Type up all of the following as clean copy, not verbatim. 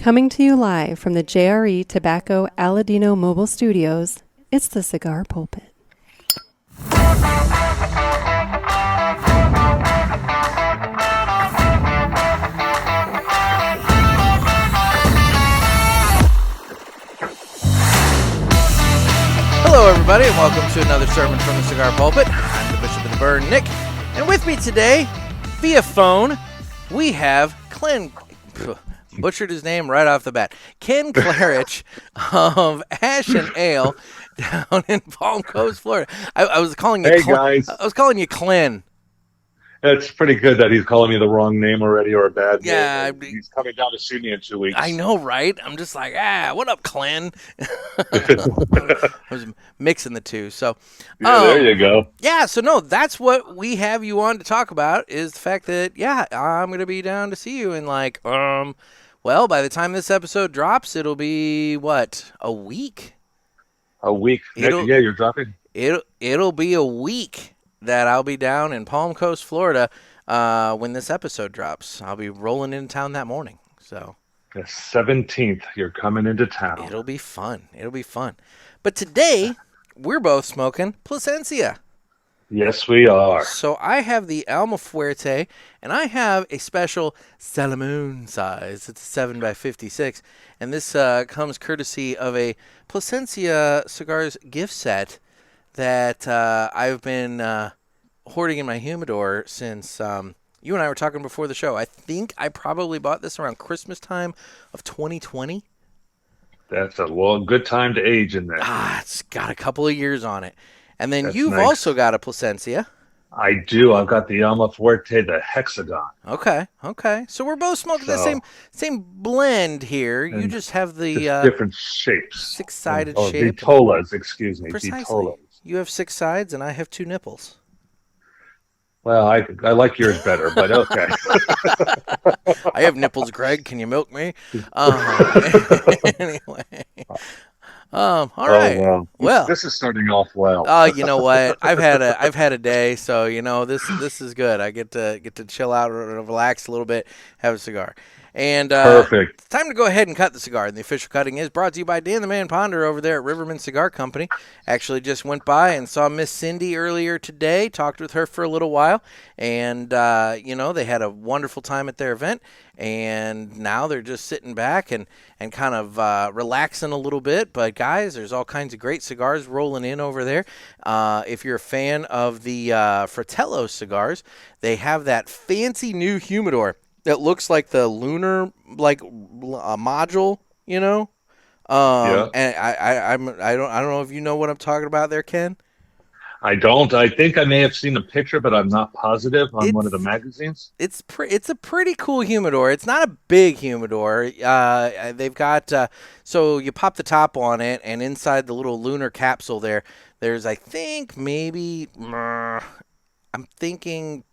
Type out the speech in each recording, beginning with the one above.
Coming to you live from the JRE Tobacco Aladino Mobile Studios, it's the Cigar Pulpit. Hello, everybody, and welcome to another sermon from the Cigar Pulpit. I'm the Bishop of the Burn, Nick, and with me today, via phone, we have butchered his name right off the bat, Kenn Klarich of Ash and Ale down in Palm Coast, Florida. I was calling you. Hey guys, I was calling you Clen. it's pretty good that he's calling me the wrong name already or a bad Yeah, name. He's coming down to see me in 2 weeks. I know, right? I'm just like, what up, Clen? I was mixing the two, so yeah, there you go. Yeah, so no, that's what we have you on to talk about is the fact that I'm gonna be down to see you in well, by the time this episode drops, it'll be what, a week? A week? Yeah, you're dropping. It'll be a week that I'll be down in Palm Coast, Florida, when this episode drops. I'll be rolling into town that morning. So The 17th, you're coming into town. It'll be fun. But today, we're both smoking Plascencia. Yes, we are. So I have the Alma Fuerte, and I have a special Salomon size. It's a 7x56, and this comes courtesy of a Plascencia Cigars gift set that I've been hoarding in my humidor since you and I were talking before the show. I think I probably bought this around Christmas time of 2020. That's a good time to age in there. It's got a couple of years on it. And then That's you've nice. also got a Plascencia. I do. I've got the Alma Fuerte, the Hexagon. Okay. So we're both smoking the same blend here. You just have the different shapes. Six-sided shape. Vitolas, excuse me. Precisely. Vitolas. You have 6 sides, and I have 2 nipples. Well, I like yours better, but okay. I have nipples, Greg. Can you milk me? Anyway. All right. Oh, well, this is starting off well. You know what? I've had a day, so this is good. I get to chill out or relax a little bit, have a cigar. And Perfect. It's time to go ahead and cut the cigar. And the official cutting is brought to you by Dan the Man Ponder over there at Riverman Cigar Company. Actually just went by and saw Miss Cindy earlier today, talked with her for a little while, and they had a wonderful time at their event. And now they're just sitting back and kind of relaxing a little bit. But, guys, there's all kinds of great cigars rolling in over there. If you're a fan of the Fratello cigars, they have that fancy new humidor that looks like the lunar module, Yeah. And I don't know if you know what I'm talking about there, Ken. I don't. I think I may have seen a picture, but I'm not positive on one of the magazines. It's a pretty cool humidor. It's not a big humidor. They've got so you pop the top on it, and inside the little lunar capsule there's I think maybe I'm thinking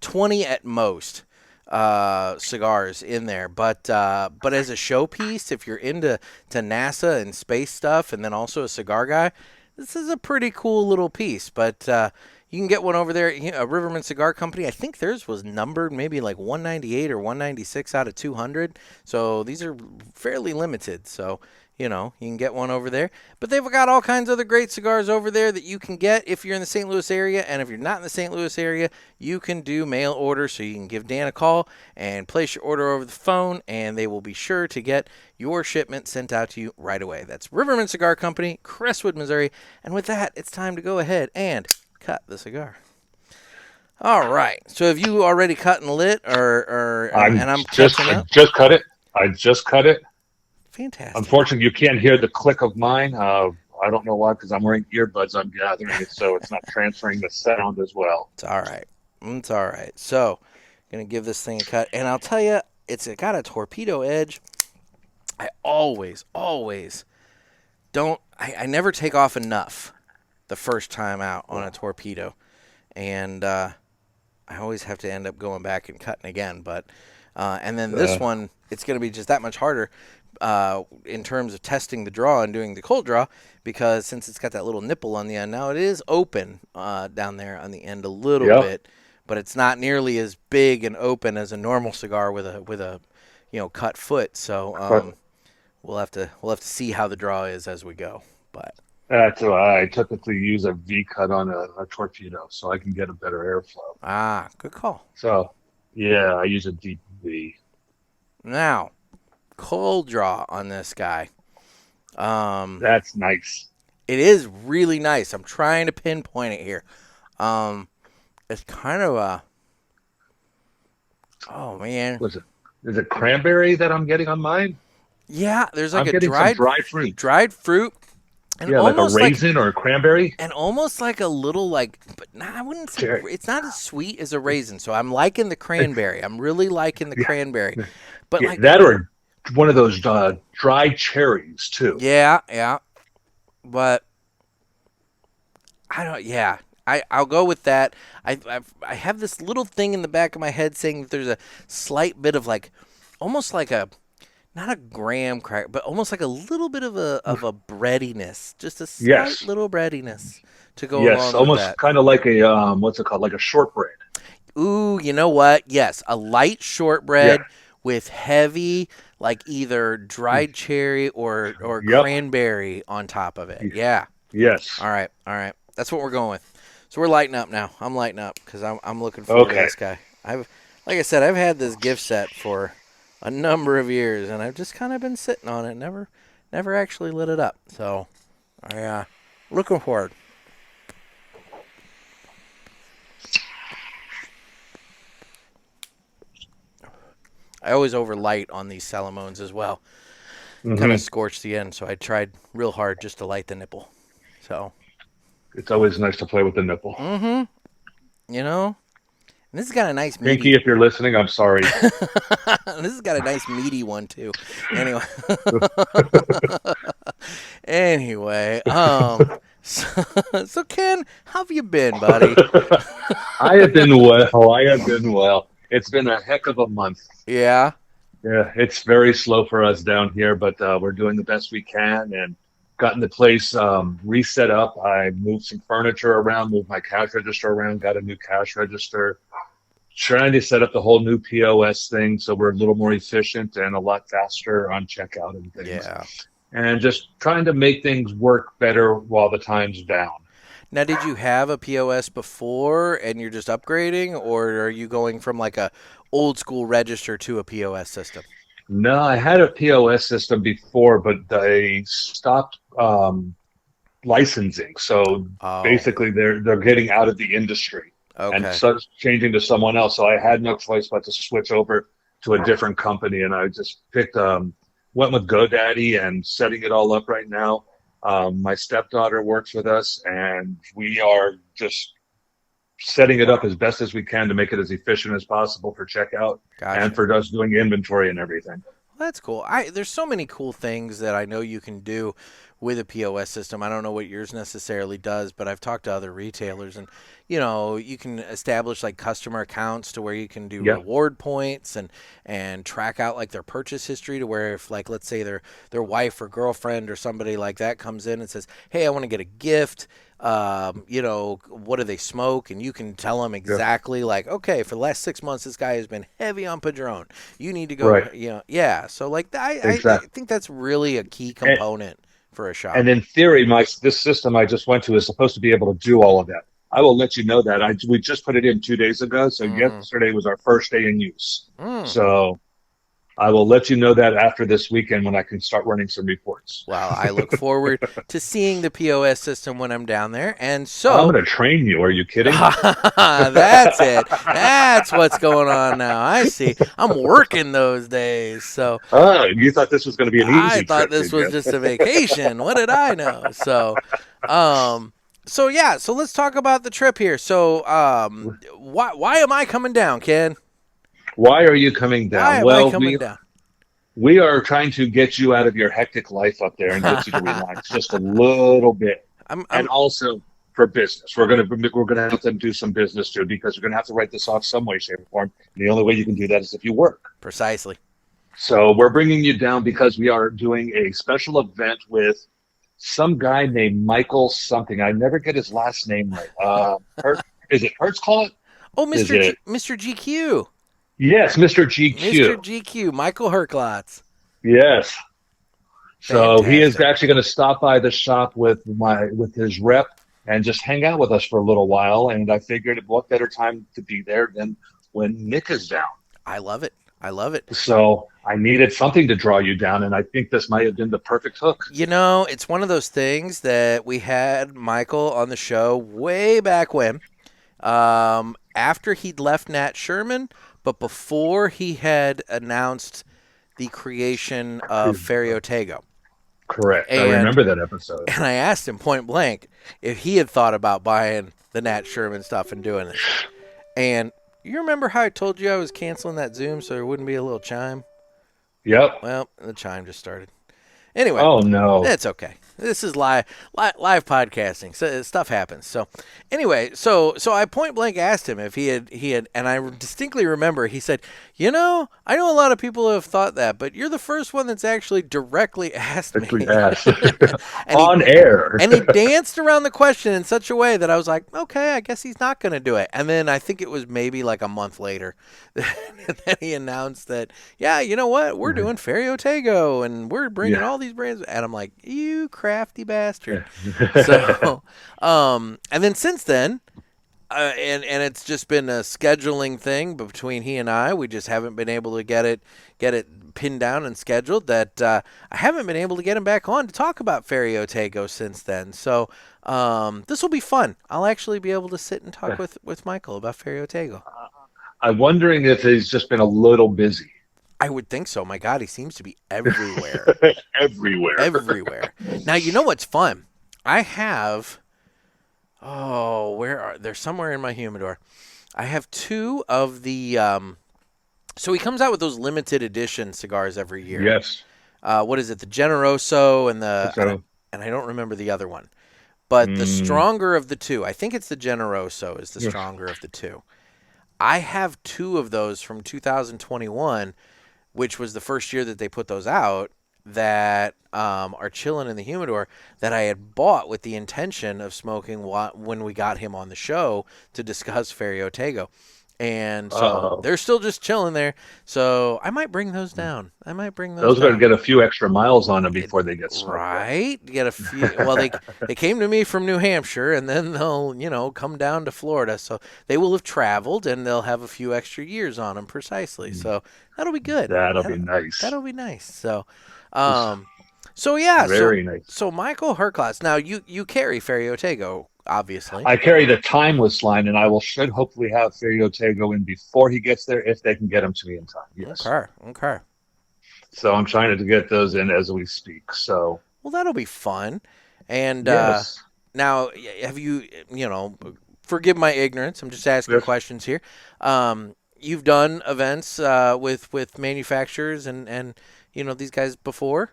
20 at most cigars in there, but as a showpiece, if you're into NASA and space stuff, and then also a cigar guy, this is a pretty cool little piece. But you can get one over there at Riverman Cigar Company. I think theirs was numbered maybe like 198 or 196 out of 200. So these are fairly limited. So you can get one over there. But they've got all kinds of other great cigars over there that you can get if you're in the St. Louis area. And if you're not in the St. Louis area, you can do mail order. So you can give Dan a call and place your order over the phone, and they will be sure to get your shipment sent out to you right away. That's Riverman Cigar Company, Crestwood, Missouri. And with that, it's time to go ahead and cut the cigar. All right. So have you already cut and lit, I just cut it. I just cut it. Fantastic. Unfortunately, you can't hear the click of mine. I don't know why, because I'm wearing earbuds. I'm gathering it, so it's not transferring the sound as well. It's all right. So, going to give this thing a cut. And I'll tell you, it's got a torpedo edge. I always don't... I never take off enough the first time out on a torpedo. And I always have to end up going back and cutting again. But and then this one, it's going to be just that much harder in terms of testing the draw and doing the cold draw, because since it's got that little nipple on the end, now it is open down there on the end a little bit, but it's not nearly as big and open as a normal cigar with a cut foot. So we'll have to see how the draw is as we go. But That's why I typically use a V cut on a torpedo so I can get a better airflow. good call. So, yeah, I use a deep V. Now, cold draw on this guy. That's nice. It is really nice. I'm trying to pinpoint it here. It's kind of a. Oh man. Was it? Is it cranberry that I'm getting on mine? Yeah, there's like I'm getting some dried fruit. Dried fruit. And Yeah, like a raisin or a cranberry. And almost like a little but I wouldn't say it's not as sweet as a raisin. So I'm liking the cranberry. I'm really liking the cranberry. But like that or one of those dried cherries too. Yeah. But I don't. Yeah, I'll go with that. I have this little thing in the back of my head saying that there's a slight bit of almost like a. Not a graham cracker, but almost like a little bit of a breadiness, just a slight little breadiness to go along with that. Yes, almost kind of like a what's it called, like a shortbread. Ooh, you know what? Yes, a light shortbread with heavy, like either dried cherry or cranberry on top of it. Yeah. Yes. All right. That's what we're going with. So we're lighting up now. I'm lighting up because I'm looking forward to this guy. Like I said, I've had this gift set for a number of years, and I've just kind of been sitting on it, never actually lit it up. So, looking forward. I always overlight on these Salamones as well. Mm-hmm. Kind of scorch the end, so I tried real hard just to light the nipple. So, it's always nice to play with the nipple. Mm-hmm. And this has got a nice meaty... Pinky, if you're listening, I'm sorry. This has got a nice meaty one, too. Anyway. So Ken, how have you been, buddy? I have been well. It's been a heck of a month. Yeah? Yeah, it's very slow for us down here, but we're doing the best we can and gotten the place reset up. I moved some furniture around, moved my cash register around, got a new cash register. Trying to set up the whole new POS thing so we're a little more efficient and a lot faster on checkout and things. Yeah. And just trying to make things work better while the time's down. Now, did you have a POS before and you're just upgrading, or are you going from like a old school register to a POS system? No, I had a POS system before, but they stopped licensing. So basically they're getting out of the industry. Okay. And changing to someone else. So I had no choice but to switch over to a different company. And I just went with GoDaddy and setting it all up right now. My stepdaughter works with us, and we are just setting it up as best as we can to make it as efficient as possible for checkout and for us doing inventory and everything. Well, that's cool. There's so many cool things that I know you can do with a POS system. I don't know what yours necessarily does, but I've talked to other retailers, and you can establish like customer accounts to where you can do reward points and track out like their purchase history, to where if, like, let's say their wife or girlfriend or somebody like that comes in and says, hey, I want to get a gift, what do they smoke? And you can tell them exactly like, okay, for the last 6 months, this guy has been heavy on Padron. You need to go, So like I think that's really a key component for a shop. And in theory, this system I just went to is supposed to be able to do all of that. I will let you know that. We just put it in 2 days ago, so yesterday was our first day in use. So I will let you know that after this weekend when I can start running some reports. Well, I look forward to seeing the POS system when I'm down there. And so I'm going to train you. Are you kidding? That's it. That's what's going on now. I see. I'm working those days. So you thought this was going to be an easy trip? I thought this was just a vacation. What did I know? So so let's talk about the trip here. So why am I coming down, Ken? Why are you coming down? Why am I coming down? We are trying to get you out of your hectic life up there and get you to relax just a little bit. And also for business, we're gonna have to do some business too, because we're gonna have to write this off some way, shape, or form. And the only way you can do that is if you work. Precisely. So we're bringing you down because we are doing a special event with some guy named Michael something. I never get his last name right. Is it Hertz? Call it? Oh, Mr. GQ. Yes, Mr. Mr. GQ. GQ, Michael Herklotz. Yes. So he is Fantastic. actually going to stop by the shop with his rep and just hang out with us for a little while. And I figured what better time to be there than when Nick is down. I love it. I love it. So I needed something to draw you down, and I think this might have been the perfect hook. You know, it's one of those things that we had Michael on the show way back when, after he'd left Nat Sherman, but before he had announced the creation of Ferriotego. Correct. I And remember that episode. and I asked him point blank if he had thought about buying the Nat Sherman stuff and doing it. And you remember how I told you I was canceling that Zoom so there wouldn't be a little chime? Yep. Well, the chime just started. Anyway, Oh no. it's okay. This is live podcasting. So stuff happens. So anyway, so I point blank asked him if he had, and I distinctly remember he said, "You know, I know a lot of people have thought that, but you're the first one that's actually directly asked me." On air. And he danced around the question in such a way that I was like, okay, I guess he's not going to do it. And then I think it was maybe like a month later that he announced that, yeah, you know what? We're doing Ferriotego and we're bringing all these brands. And I'm like, you crafty bastard. So, and then since then, and it's just been a scheduling thing between he and I. We just haven't been able to get it pinned down and scheduled. That I haven't been able to get him back on to talk about Ferriotego since then. So this will be fun. I'll actually be able to sit and talk with Michael about Ferriotego. I'm wondering if he's just been a little busy. I would think so. My God, he seems to be everywhere. Everywhere. Now, you know what's fun? I have... Oh, they're somewhere in my humidor. I have two of the so he comes out with those limited edition cigars every year. Yes. What is it? The Generoso and I don't remember the other one. But the stronger of the two, I think it's the Generoso is the stronger of the two. I have two of those from 2021, which was the first year that they put those out, that are chilling in the humidor that I had bought with the intention of smoking when we got him on the show to discuss Ferriotego. And so they're still just chilling there. So I might bring those down. Those are going to get a few extra miles on them before they get smoked. Right. Get a few. Well, they came to me from New Hampshire, and then they'll come down to Florida. So they will have traveled, and they'll have a few extra years on them precisely. So that'll be good. That'll be nice. That'll be nice. So, very nice. So Michael Herklotz. Now you carry Ferriotego, obviously. I carry the timeless line, and I should hopefully have Ferriotego in before he gets there if they can get him to me in time. Yes. Okay. So I'm trying to get those in as we speak. So. Well, that'll be fun. And now, have you? Forgive my ignorance. I'm just asking questions here. You've done events with manufacturers and these guys before?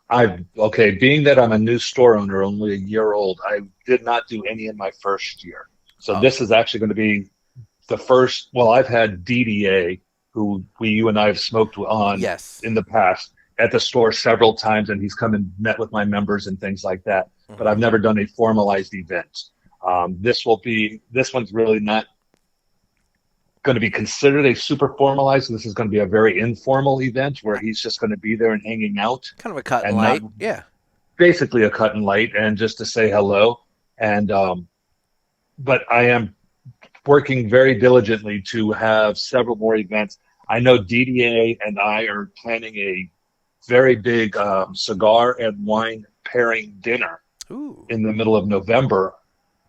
Being that I'm a new store owner, only a year old, I did not do any in my first year. So this is actually going to be the first. Well, I've had DDA, who you and I have smoked on in the past at the store several times, and he's come and met with my members and things like that. Mm-hmm. But I've never done a formalized event. This one's really not going to be considered a super formalized. This is going to be a very informal event where he's just going to be there and hanging out. Kind of a cut and light. Basically a cut and light, and just to say hello. And but I am working very diligently to have several more events. I know DDA and I are planning a very big cigar and wine pairing dinner in the middle of November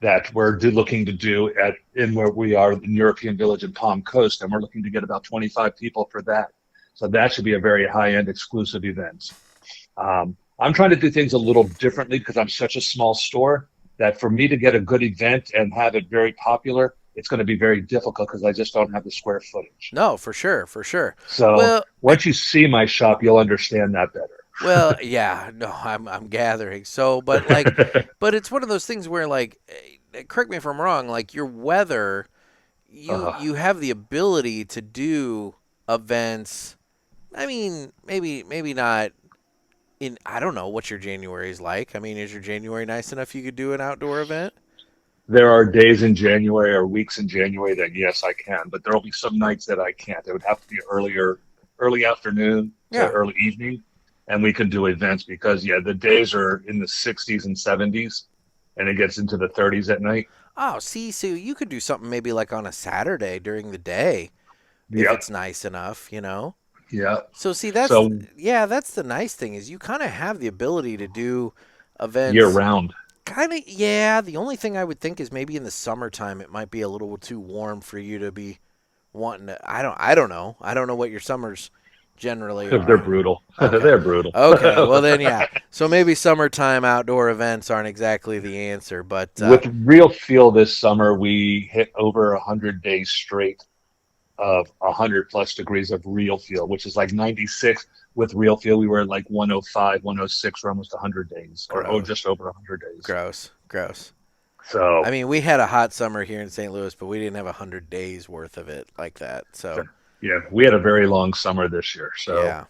that we're looking to do in where we are in European Village in Palm Coast, and we're looking to get about 25 people for that. So that should be a very high-end exclusive event. I'm trying to do things a little differently because I'm such a small store that for me to get a good event and have it very popular, it's going to be very difficult because I just don't have the square footage. No, for sure. So once you see my shop, you'll understand that better. Well, yeah, no, I'm gathering. So, but it's one of those things where, correct me if I'm wrong, your weather, you have the ability to do events. I mean, maybe not I don't know what your January is like. I mean, is your January nice enough you could do an outdoor event? There are days in January or weeks in January that yes, I can, but there will be some nights that I can't. It would have to be early afternoon to Yeah. early evening, and we can do events because yeah, the days are in the 60s and 70s, and it gets into the 30s at night. Oh, see, so you could do something maybe like on a Saturday during the day if Yep, it's nice enough, you know? yeah. So see, So that's the nice thing is you kind of have the ability to do year events. round. Kind of, yeah. The only thing I would think is maybe in the summertime it might be a little too warm for you to be wanting to. I don't know. I don't know what your summers generally They're are. brutal. Okay. They're brutal. Okay. Well then, yeah. So maybe summertime outdoor events aren't exactly the answer, but With real feel this summer, we hit over 100 days straight of 100 plus degrees of real feel, which is like 96. With real feel, we were at like 105, 106 for almost 100 days, or gross, just over 100 days. gross. I So, mean, we had a hot summer here in St. Louis, but we didn't have 100 days worth of it like that. so, So yeah, we had a very long summer this year. So yeah.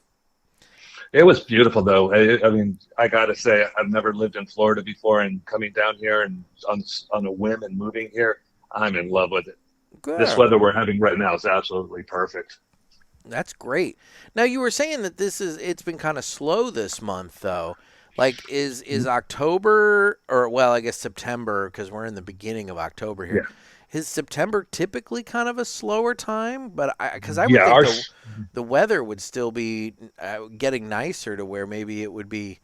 it was beautiful, though. I mean, I got to say, I've never lived in Florida before, and coming down here and on a whim and moving here, I'm in love with it. This Good. weather we're having right now is absolutely perfect. That's great. Now you were saying that it's been kind of slow this month though. Like is October or well, I guess September because we're in the beginning of October here. Yeah, Is September typically kind of a slower time? But because I would yeah. think the weather would still be getting nicer to where maybe it would be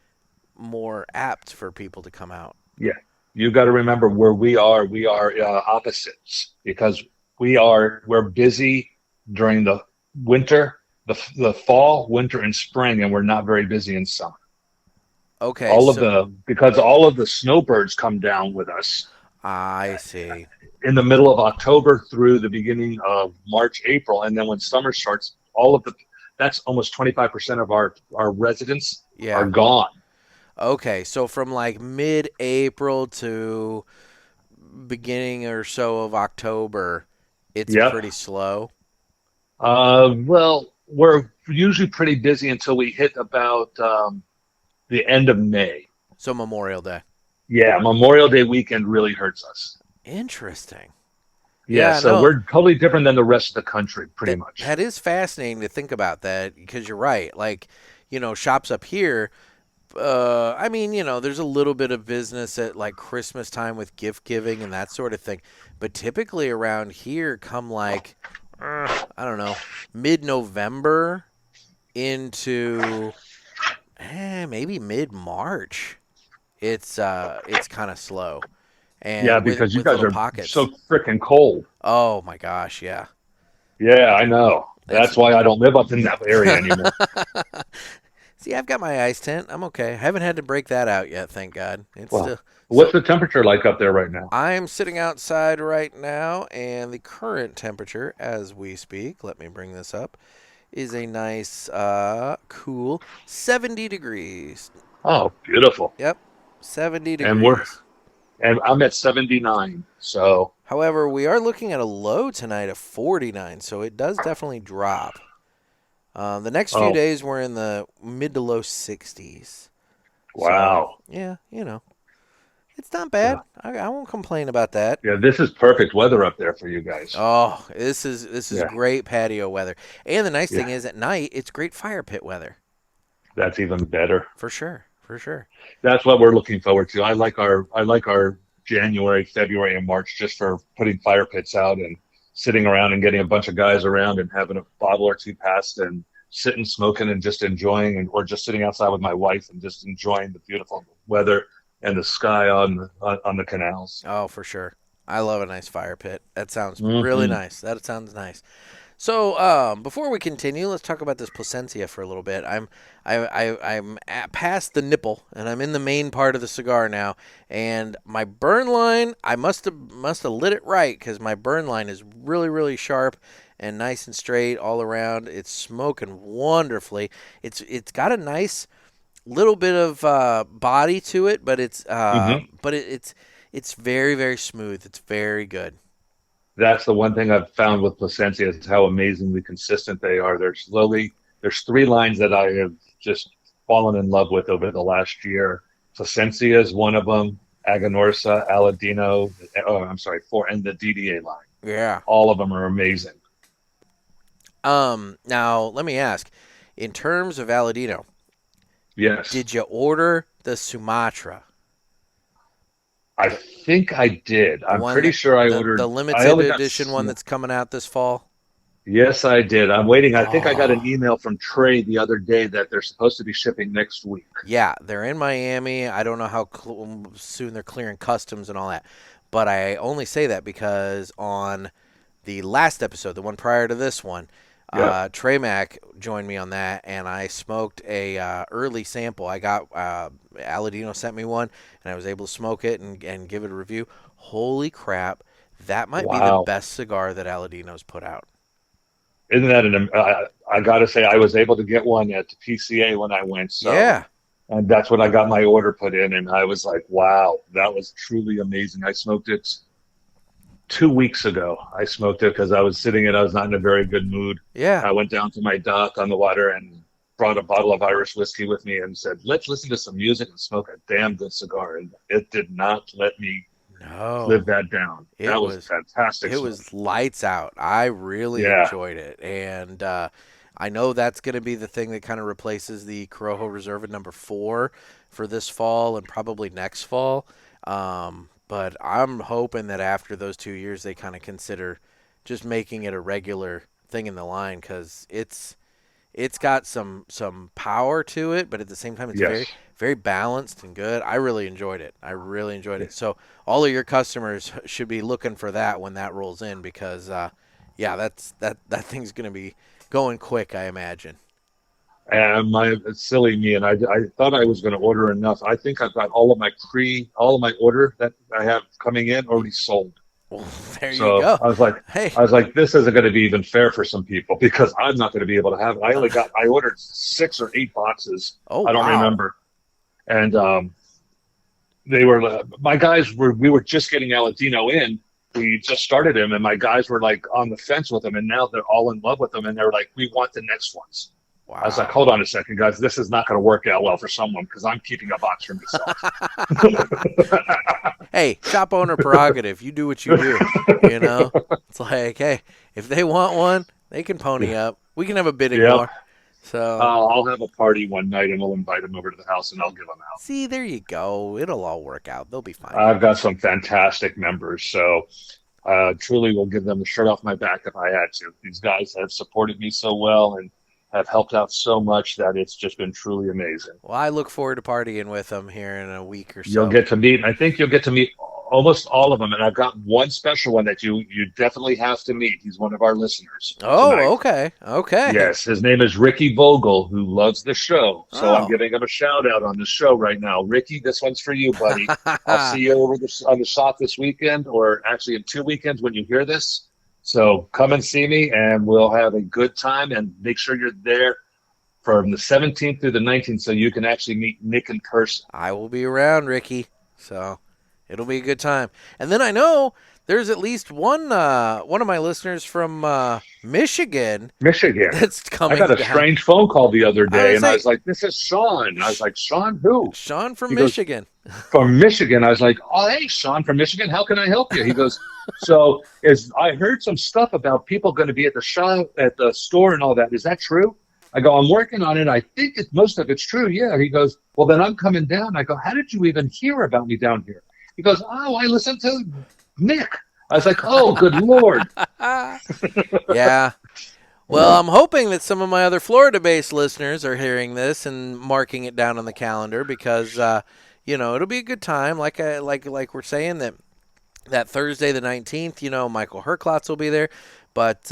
more apt for people to come out. Yeah, you got to remember where we are. We are opposites because we're busy during the winter, the fall, winter, and spring, and we're not very busy in summer. Okay, so Because all of the snowbirds come down with us I see. in the middle of October through the beginning of March, April, and then when summer starts, that's almost 25% of our residents are Yeah. gone. Okay, so from like mid-April to beginning or so of October, it's Yep. pretty slow. Well, we're usually pretty busy until we hit about the end of May. So Memorial Day. Yeah, Memorial Day weekend really hurts us. Interesting. Yeah, Yeah, so no, we're totally different than the rest of the country, pretty much. that is fascinating to think about that because you're right. Like, shops up here, I mean, there's a little bit of business at like Christmas time with gift giving and that sort of thing. But typically around here, come like, I don't know, mid-November into maybe mid-March. It's kind of slow, Yeah, and because you with guys little are so pockets. freaking cold. Oh my gosh, yeah. Yeah, I know. It's That's why I don't live up in that area anymore. See, I've got my ice tent. I'm okay. I haven't had to break that out yet, thank God. It's Well, still what's so. the temperature like up there right now? I'm sitting outside right now, and the current temperature as we speak, let me bring this up, is a nice, cool 70 degrees. Oh, beautiful. Yep, 70 And degrees. I'm at 79. So, However, we are looking at a low tonight of 49, so it does definitely drop. The next few oh, days we're in the mid to low 60s. So, wow. yeah, it's not bad. I won't complain about that. Yeah, this is perfect weather up there for you guys. Oh, this is Yeah, great patio weather. And the nice thing yeah, is at night it's great fire pit weather. that's even better. For sure. For sure. That's what we're looking forward to. I like our January, February, and March just for putting fire pits out and sitting around and getting a bunch of guys around and having a bottle or two passed and sitting smoking and just enjoying or just sitting outside with my wife and just enjoying the beautiful weather and the sky on the canals. Oh, for sure. I love a nice fire pit. That sounds really Hmm. nice. That sounds nice. So, before we continue, let's talk about this Plascencia for a little bit. I'm past the nipple, and I'm in the main part of the cigar now. And my burn line, I must have lit it right because my burn line is really, really sharp and nice and straight all around. It's smoking wonderfully. It's got a nice little bit of body to it, but Hmm. it's very, very smooth. It's very good. That's the one thing I've found with Placencia is how amazingly consistent they are. There's three lines that I have just fallen in love with over the last year. Placencia is one of them. Aganorsa, Aladino, and the DDA line. Yeah. All of them are amazing. Now let me ask, in terms of Aladino, Yes. did you order the Sumatra? I think I did. The I'm one pretty sure I the ordered. I limited only got. edition one that's coming out this fall? Yes, I did. I'm waiting. I think I got an Oh. email from Trey the other day that they're supposed to be shipping next week. Yeah, they're in Miami. I don't know how soon they're clearing customs and all that. But I only say that because on the last episode, the one prior to this one, Yeah. Trey Mack joined me on that, and I smoked a early sample. I got Aladino sent me one, and I was able to smoke it and give it a review. Holy crap, that might be the Wow. best cigar that Aladino's put out. Isn't that I got to say, I was able to get one at the PCA when I went. So, Yeah. and that's when I got my order put in, and I was like, wow, that was truly amazing. I smoked it 2 weeks ago. I smoked it because I was not in a very good mood. Yeah. I went down to my dock on the water and brought a bottle of Irish whiskey with me and said, let's listen to some music and smoke a damn good cigar. And it did not let me live that down. That was fantastic. It was lights out. I really enjoyed it. And I know that's going to be the thing that kind of replaces the Corojo Reserva number 4 for this fall and probably next fall. But I'm hoping that after those 2 years, they kind of consider just making it a regular thing in the line, because it's got some power to it, but at the same time, it's very, very balanced and good. I really enjoyed it. So all of your customers should be looking for that when that rolls in, because, that thing's going to be going quick, I imagine. And it's silly me, and I thought I was going to order enough. I think I've got all of my order that I have coming in already sold. Well, there you So go. I was like, this isn't going to be even fair for some people, because I'm not going to be able to have it. I ordered 6 or 8 boxes. Oh, I don't wow. remember. And we were just getting Aladino in. We just started him, and my guys were like on the fence with him, and now they're all in love with him, and they're like, we want the next ones. Wow. I was like, hold on a second, guys. This is not going to work out well for someone, because I'm keeping a box for myself. Hey, shop owner prerogative. You do what you do. You know, it's like, hey, if they want one, they can pony up. We can have a bidding war. So I'll have a party one night, and we'll invite them over to the house, and I'll give them out. See, there you go. It'll all work out. They'll be fine. I've got some fantastic members, so truly will give them the shirt off my back if I had to. These guys have supported me so well and have helped out so much that it's just been truly amazing. Well, I look forward to partying with them here in a week or so. You'll get to meet, I think you'll get to meet almost all of them, and I've got one special one that you definitely have to meet. He's one of our listeners. Oh, tonight. Okay. Yes, his name is Ricky Vogel, who loves the show. So I'm giving him a shout out on the show right now. Ricky, this one's for you, buddy. I'll see you on the shop this weekend, or actually in 2 weekends when you hear this. So come and see me, and we'll have a good time, and make sure you're there from the 17th through the 19th so you can actually meet Nick in person. I will be around, Ricky. So it'll be a good time. And then I know there's at least one of my listeners from Michigan. That's coming. I got a strange phone call the other day, I was like, this is Sean. I was like, Sean who? Sean from Michigan. From Michigan. I was like, oh, hey, Sean from Michigan. How can I help you? He goes, I heard some stuff about people going to be at the store and all that. Is that true? I go, I'm working on it. I think most of it's true. Yeah. He goes, well, then I'm coming down. I go, how did you even hear about me down here? He goes, oh, I listened to Nick. I was like, oh, good Lord. Yeah. Well, I'm hoping that some of my other Florida-based listeners are hearing this and marking it down on the calendar, because, it'll be a good time. Like we're saying, that Thursday the 19th, Michael Herklotz will be there. But,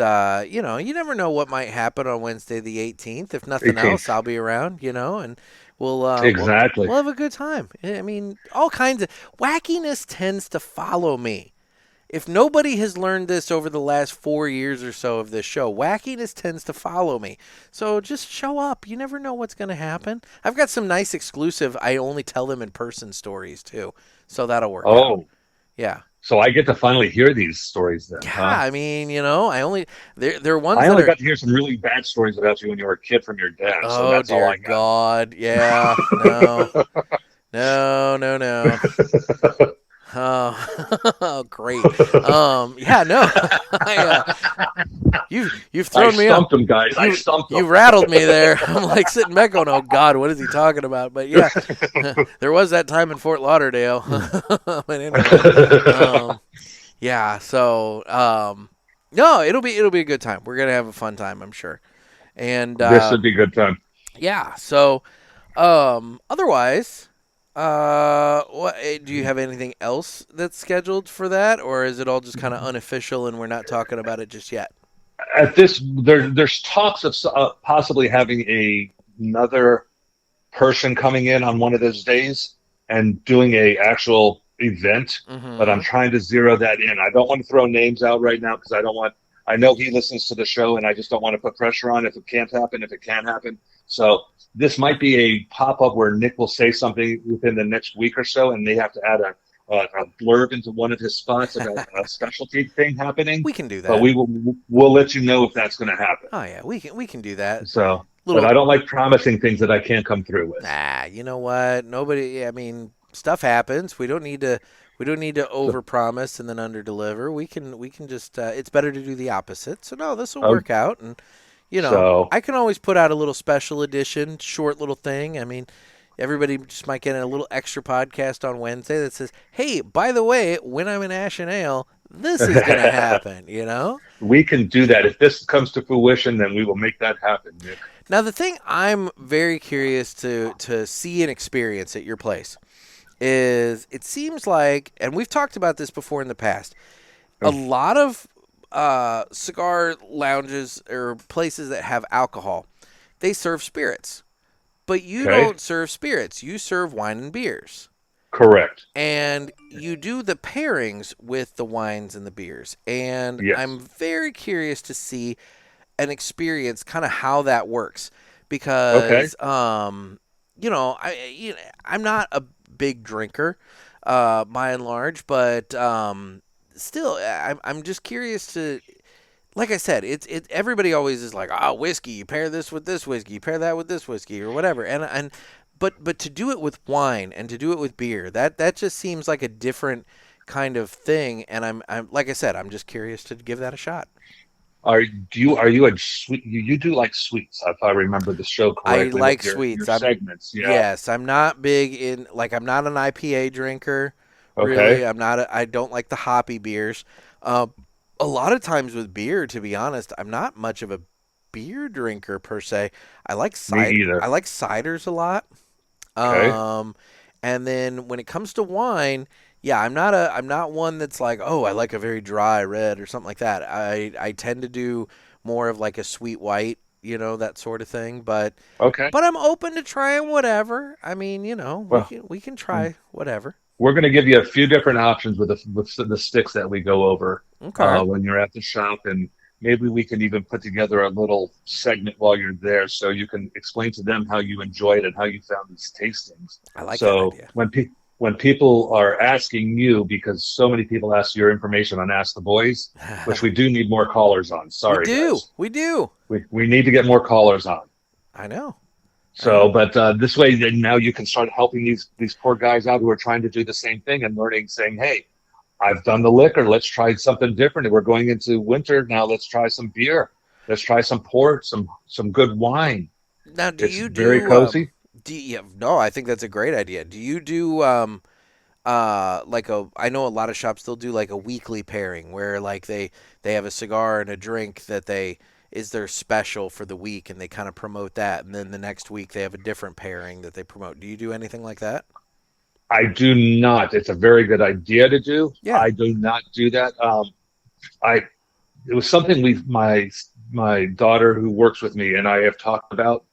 you never know what might happen on Wednesday the 18th. If nothing else, I'll be around, and we'll exactly. We'll have a good time. I mean, all kinds of wackiness tends to follow me. If nobody has learned this over the last 4 years or so of this show, wackiness tends to follow me. So just show up. You never know what's going to happen. I've got some nice exclusive, I only tell them in person stories too. So that'll work out. Yeah. So I get to finally hear these stories then. Yeah, I mean, they're ones I only got to hear some really bad stories about you when you were a kid from your dad. Oh, so that's dear all I got. God. Yeah, no. No, no, no. Oh, great. Yeah, no. You've I thrown me off. stumped him, guys. I You stumped you him. rattled me there. I'm like sitting back going, "Oh God, what is he talking about?" But yeah, there was that time in Fort Lauderdale. But anyway, yeah. So no, it'll be a good time. We're gonna have a fun time, I'm sure. And This would be a good time. yeah. So otherwise, what do you have anything else that's scheduled for that, or is it all just kind of unofficial and we're not talking about it just yet? At this, there's talks of possibly having another person coming in on one of those days and doing a actual event, but I'm Mm-hmm. trying to zero that in. I don't want to throw names out right now because I don't want. I know he listens to the show, and I just don't want to put pressure on if it can't happen, if it can happen. So this might be a pop up where Nick will say something within the next week or so, and they have to add a blurb into one of his spots about a specialty thing happening. We can do But that. we'll let you know if that's going to happen. Oh yeah, we can do that. So, but Little I don't like promising things that I can't come through with. Nah, you know what? Nobody. I mean, stuff happens. We don't need to. We don't need to So, overpromise and then underdeliver. We can just. It's better to do the opposite. So no, this will oh, work out. And so I can always put out a little special edition, short little thing. I mean, everybody just might get a little extra podcast on Wednesday that says, "Hey, by the way, when I'm in Ash and Ale, this is gonna happen." we can do that. If this comes to fruition, then we will make that happen, Nick. Now, the thing I'm very curious to see and experience at your place is it seems like, and we've talked about this before in the past, a Oh, lot of cigar lounges or places that have alcohol, they serve spirits, but you okay, don't serve spirits. You serve wine and beers. correct. And you do the pairings with the wines and the beers. And Yes. I'm very curious to see and experience kind of how that works Okay. because I'm not a big drinker by and large, but still I'm just curious to, like I said, it's everybody always is like, whiskey, you pair this with this whiskey, you pair that with this whiskey or whatever, and but to do it with wine and to do it with beer, that just seems like a different kind of thing, and I'm like I said, I'm just curious to give that a shot. Are you a sweet? You do like sweets, if I remember the show I correctly with like your sweets. I'm segments. Yeah. Yes, I'm not big in, like, I'm not an IPA drinker, really. Okay. I don't like the hoppy beers. Um, a lot of times with beer, to be honest, I'm not much of a beer drinker per se. Me I either. like ciders a lot. Okay. Um, and then when it comes to wine, yeah, I'm not one that's like, oh, I like a very dry red or something like that. I tend to do more of like a sweet white, that sort of thing. Okay. But I'm open to trying whatever. I mean, we Well, can try whatever. we're going to give you a few different options with the sticks that we go over Okay. when you're at the shop, and maybe we can even put together a little segment while you're there, so you can explain to them how you enjoyed it, how you found these tastings. I like that So idea. when people are asking you, because so many people ask your information on Ask the Boys, which we do need more callers on. We Sorry, do. guys, We do. we need to get more callers on. I know. I So, know. but this way, then now you can start helping these poor guys out who are trying to do the same thing and learning, saying, "Hey, I've done the liquor. Let's try something different. We're going into winter now. Let's try some beer. Let's try some port, some good wine. Now, do It's you very do cozy. yeah, no, I think that's a great idea. Do you do like I know a lot of shops still do like a weekly pairing where like they have a cigar and a drink that they is their special for the week and they kind of promote that, and then the next week they have a different pairing that they promote. Do you do anything like that? I do not. It's a very good idea to do. Yeah. I do not do that. I it was something my daughter who works with me and I have talked about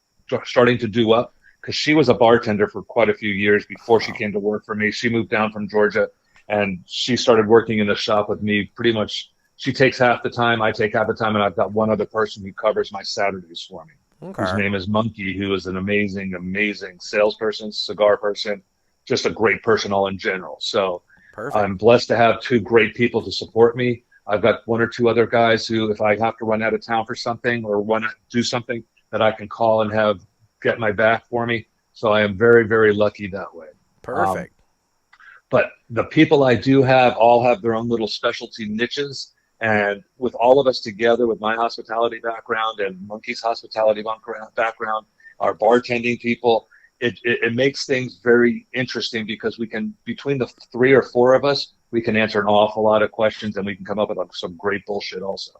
starting to do up because she was a bartender for quite a few years before she Oh, came to work for me. She moved down from Georgia and she started working in the shop with me pretty much. She takes half the time, I take half the time, and I've got one other person who covers my Saturdays for me, whose okay. name is Monkey, who is an amazing, amazing salesperson, cigar person, just a great person all in general. So Perfect. I'm blessed to have two great people to support me. I've got one or two other guys who, if I have to run out of town for something or want to do something, that I can call and have get my back for me. So I am very, very lucky that way. Perfect. But the people I do have all have their own little specialty niches. And with all of us together, with my hospitality background and Monkey's hospitality background, our bartending people, it makes things very interesting because we can, between the 3 or 4 of us, we can answer an awful lot of questions and we can come up with some great bullshit also.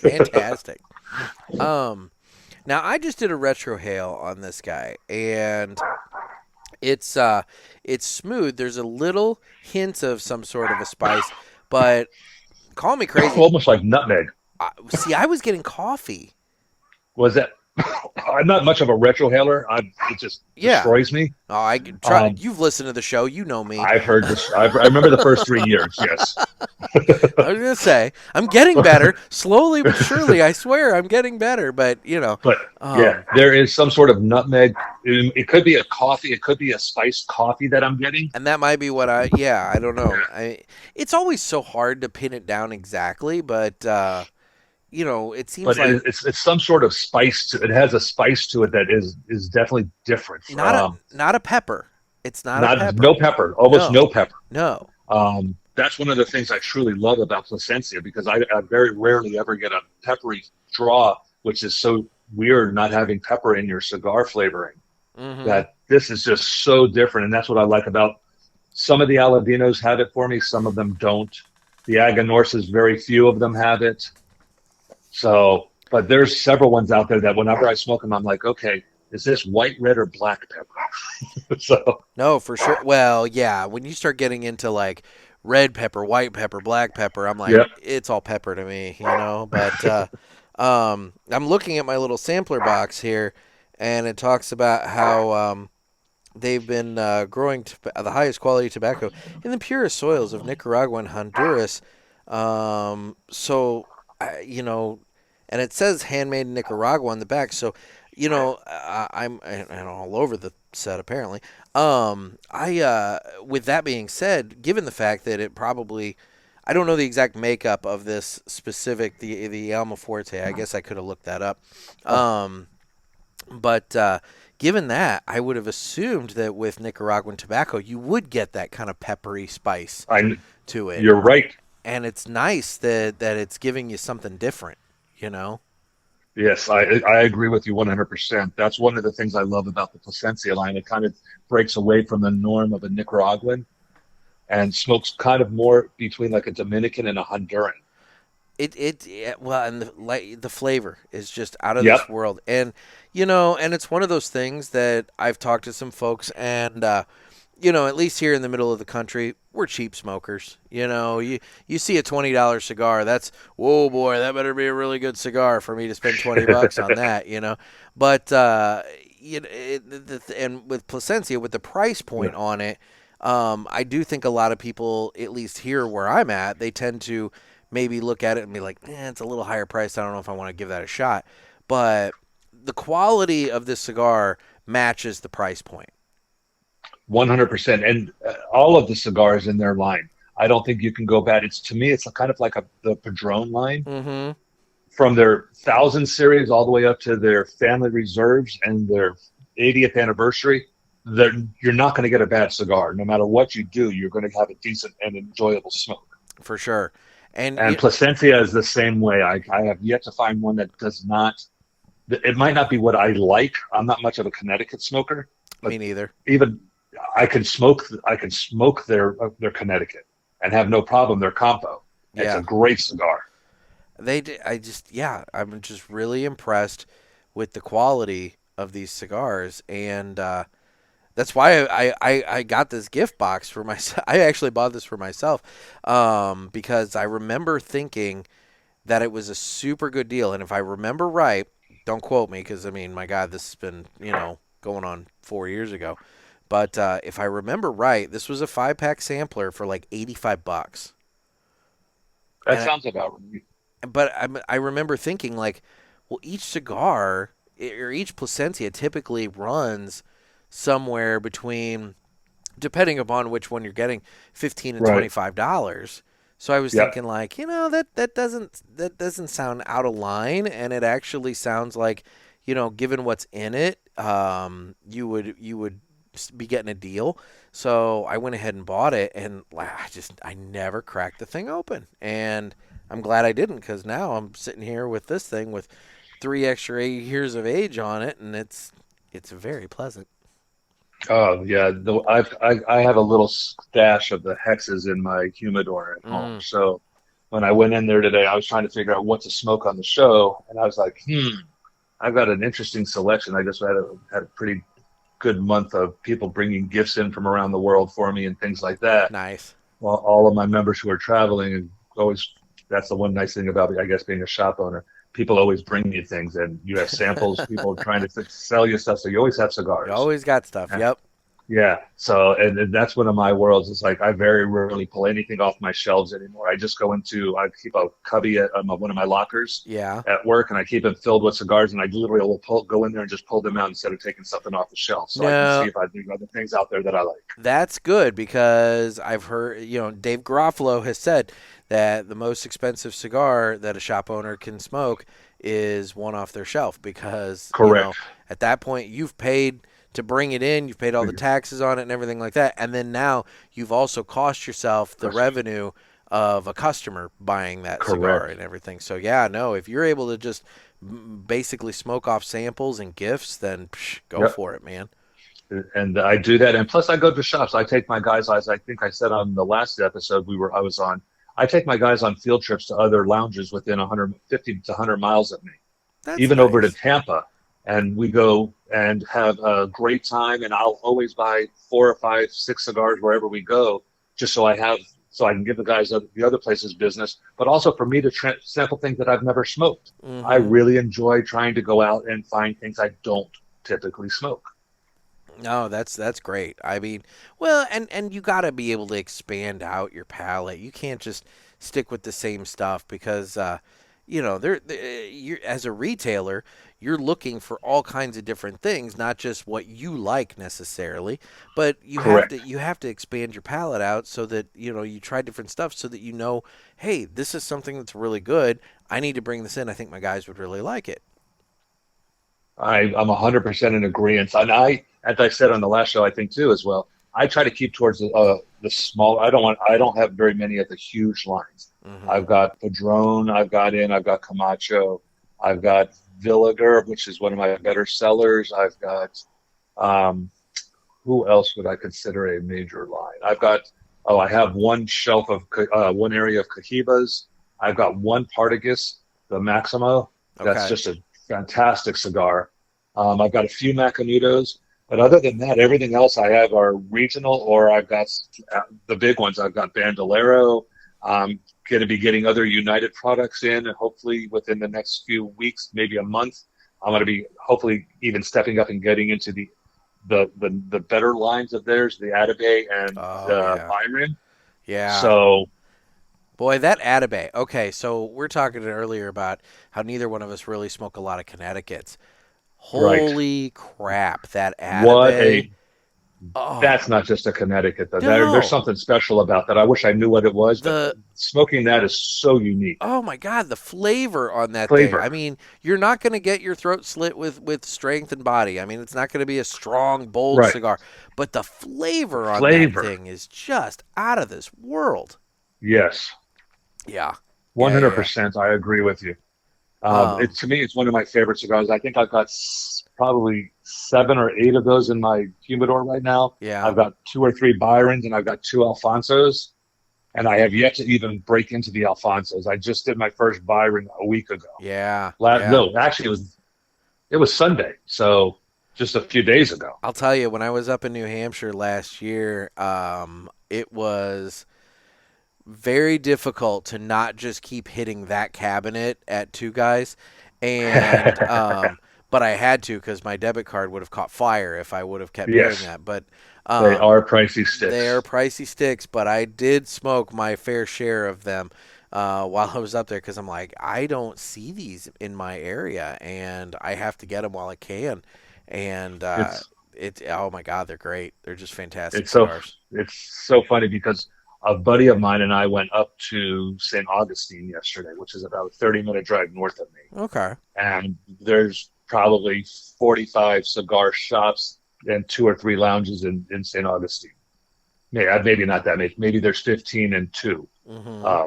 Fantastic. Now I just did a retrohale on this guy, and it's smooth. There's a little hint of some sort of a spice, but call me crazy. Almost like nutmeg. See, I was getting coffee. Was that? I'm not much of a retrohaler. It just destroys me. Oh, I try. You've listened to the show. You know me. I've heard this. I remember the first 3 years. Yes. I was gonna say I'm getting better slowly but surely. I swear I'm getting better. But yeah, there is some sort of nutmeg. It could be a coffee. It could be a spiced coffee that I'm getting. And that might be what I don't know. It's always so hard to pin it down exactly, but. It seems but like it's some sort of spice. It has a spice to it that is definitely different. Not a pepper. It's not a pepper. No pepper. Almost no pepper. No. That's one of the things I truly love about Plascencia, because I very rarely ever get a peppery draw, which is so weird not having pepper in your cigar flavoring. Mm-hmm. That this is just so different, and that's what I like about some of the Aladinos have it for me. Some of them don't. The Aganorses, very few of them have it. So, but there's several ones out there that whenever I smoke them, I'm like, okay, is this white, red, or black pepper? So no, for sure. Well, yeah, when you start getting into like red pepper, white pepper, black pepper, I'm like, It's all pepper to me, But I'm looking at my little sampler box here, and it talks about how they've been growing the highest quality tobacco in the purest soils of Nicaragua and Honduras. And it says handmade in Nicaragua on the back. So, I'm all over the set apparently. With that being said, given the fact that it probably, I don't know the exact makeup of this specific, the Alma Fuerte. I guess I could have looked that up. But given that, I would have assumed that with Nicaraguan tobacco, you would get that kind of peppery spice to it. You're right. And it's nice that it's giving you something different, Yes, I agree with you 100%. That's one of the things I love about the Plascencia line. It kind of breaks away from the norm of a Nicaraguan and smokes kind of more between like a Dominican and a Honduran. And the flavor is just out of this world. And, and it's one of those things that I've talked to some folks, and, at least here in the middle of the country, we're cheap smokers. You see a $20 cigar, that's, whoa, boy, that better be a really good cigar for me to spend $20 on that, But, and with Plascencia, with the price point on it, I do think a lot of people, at least here where I'm at, they tend to maybe look at it and be like, it's a little higher priced. I don't know if I want to give that a shot. But the quality of this cigar matches the price point. 100%. And all of the cigars in their line, I don't think you can go bad. To me, it's kind of like the Padron line. Mm-hmm. From their 1000 series all the way up to their family reserves and their 80th anniversary. You're not going to get a bad cigar. No matter what you do, you're going to have a decent and enjoyable smoke. For sure. And Plascencia is the same way. I have yet to find one that does not. It might not be what I like. I'm not much of a Connecticut smoker. Me neither. Even I can smoke their Connecticut and have no problem. Their Campo. It's a great cigar. I'm just really impressed with the quality of these cigars, and that's why I got this gift box for myself. I actually bought this for myself because I remember thinking that it was a super good deal. And if I remember right, don't quote me because, my God, this has been, going on 4 years ago. But if I remember right, this was a 5-pack sampler for like $85. That sounds about right. But I remember thinking like, well, each cigar or each Plascencia typically runs somewhere between, depending upon which one you're getting, $15 and $25. So I was thinking like, that doesn't sound out of line, and it actually sounds like, given what's in it, you would be getting a deal. So I went ahead and bought it, and I never cracked the thing open. And I'm glad I didn't, because now I'm sitting here with this thing with 3 extra years of age on it, and it's very pleasant. Oh yeah, I have a little stash of the hexes in my humidor at home. Mm. So when I went in there today, I was trying to figure out what to smoke on the show, and I was like, I've got an interesting selection. I just had a pretty good month of people bringing gifts in from around the world for me and things like that. Nice. Well, all of my members who are traveling, and always, that's the one nice thing about, I guess, being a shop owner. People always bring you things, and you have samples. People trying to sell you stuff, so you always have cigars. You always got stuff. Yep. Yeah. So, and that's one of my worlds. It's like I very rarely pull anything off my shelves anymore. I just I keep a cubby at one of my lockers Yeah. at work, and I keep it filled with cigars, and I literally will go in there and just pull them out instead of taking something off the shelf. So I can see if there's other things out there that I like. That's good, because I've heard, Dave Garofalo has said that the most expensive cigar that a shop owner can smoke is one off their shelf, because Correct. At that point you've paid to bring it in, you've paid all the taxes on it and everything like that, and then now you've also cost yourself the revenue of a customer buying that cigar and everything. So yeah, no, if you're able to just basically smoke off samples and gifts, then go for it, man. And I do that, and plus I go to shops. I take my guys, as I think I said on the last episode I was on. I take my guys on field trips to other lounges within 150 to 100 miles of me, even nice. over to Tampa, and we go and have a great time. And I'll always buy 4 or 5, 6 cigars wherever we go, just so I can give the guys the other places business, but also for me to sample things that I've never smoked. Mm-hmm. I really enjoy trying to go out and find things I don't typically smoke. No, that's great. I mean, well, and you got to be able to expand out your palate. You can't just stick with the same stuff, because you're, as a retailer, you're looking for all kinds of different things, not just what you like necessarily, but you have to expand your palate out, so that you try different stuff, so that hey, this is something that's really good. I need to bring this in. I think my guys would really like it. I'm 100% in agreement. And as I said on the last show, I think too as well, I try to keep towards the small. I don't have very many of the huge lines. Mm-hmm. I've got Padron, I've got Camacho, I've got Villiger, which is one of my better sellers. I've got, who else would I consider a major line? I have one shelf of, one area of Cahibas. I've got one Partagas, the Maximo. That's just a fantastic cigar. I've got a few Macanudos, but other than that, everything else I have are regional, or I've got the big ones. I've got Bandolero. I'm going to be getting other United products in, and hopefully within the next few weeks, maybe a month, I'm going to be hopefully even stepping up and getting into the better lines of theirs, the Atabey and Byron. Yeah. So. Boy, that Atabey. Okay, so we're talking earlier about how neither one of us really smoke a lot of Connecticut's. Holy crap, that Atabey. That's not just a Connecticut, though. No. There's something special about that. I wish I knew what it was, but smoking that is so unique. Oh, my God, the flavor on that thing. I mean, you're not going to get your throat slit with strength and body. I mean, it's not going to be a strong, bold cigar. But the flavor on that thing is just out of this world. Yes. Yeah. 100%. I agree with you. To me, it's one of my favorite cigars. I think I've got probably 7 or 8 of those in my humidor right now. Yeah. I've got 2 or 3 Byrons, and I've got 2 Alfonsos, and I have yet to even break into the Alfonsos. I just did my first Byron a week ago. Yeah. No, actually, it was Sunday, so just a few days ago. I'll tell you, when I was up in New Hampshire last year, it was very difficult to not just keep hitting that cabinet at Two Guys, and but I had to, because my debit card would have caught fire if I would have kept doing that. But they are pricey sticks. They are pricey sticks, but I did smoke my fair share of them while I was up there, because I'm like, I don't see these in my area, and I have to get them while I can. And oh my God, they're great. They're just fantastic cigars. It's so funny, because a buddy of mine and I went up to St. Augustine yesterday, which is about a 30-minute drive north of me. Okay. And there's probably 45 cigar shops and 2 or 3 lounges in St. Augustine. Maybe not that many. Maybe there's 15 and 2,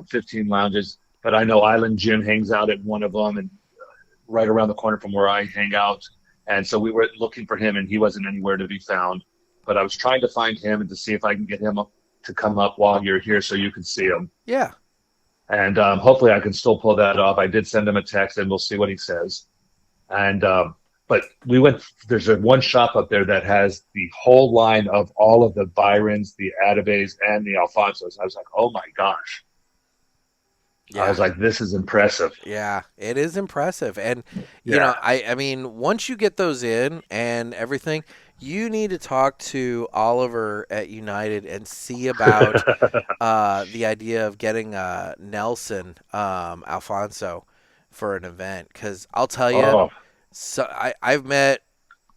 15 lounges. But I know Island Jim hangs out at one of them, and right around the corner from where I hang out. And so we were looking for him, and he wasn't anywhere to be found. But I was trying to find him and to see if I can get him to come up while you're here so you can see him. Yeah. And hopefully I can still pull that off. I did send him a text, and we'll see what he says. And but there's one shop up there that has the whole line of all of the Byrons, the Atabays, and the Alfonsos. I was like, oh my gosh. Yeah. I was like, this is impressive. Yeah, it is impressive. And, you know, I mean, once you get those in and everything, you need to talk to Oliver at United and see about the idea of getting Nelson Alfonso for an event. Because I'll tell you, so I've met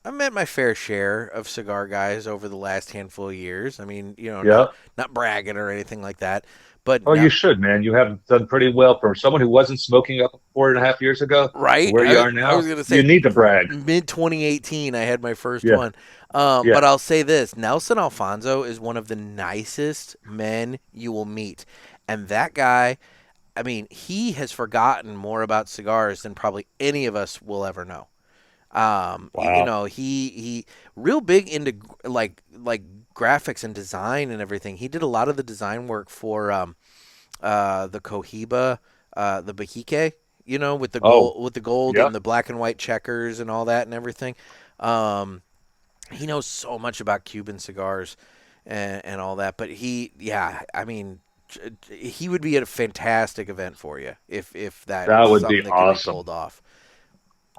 my fair share of cigar guys over the last handful of years. I mean, you know, not bragging or anything like that. But you should, man. You have done pretty well for someone who wasn't smoking up 4.5 years ago. Right. Where you are now. I was going to say, you need to brag. Mid-2018, I had my first one. But I'll say this. Nelson Alfonso is one of the nicest men you will meet. And that guy, I mean, he has forgotten more about cigars than probably any of us will ever know. Wow. You know, he real big into like graphics and design and everything. He did a lot of the design work for the Cohiba, the Bahique, you know, with the gold and the black and white checkers and all that and everything. He knows so much about Cuban cigars and all that. But I mean, he would be at a fantastic event for you if that would be awesome. Pulled off.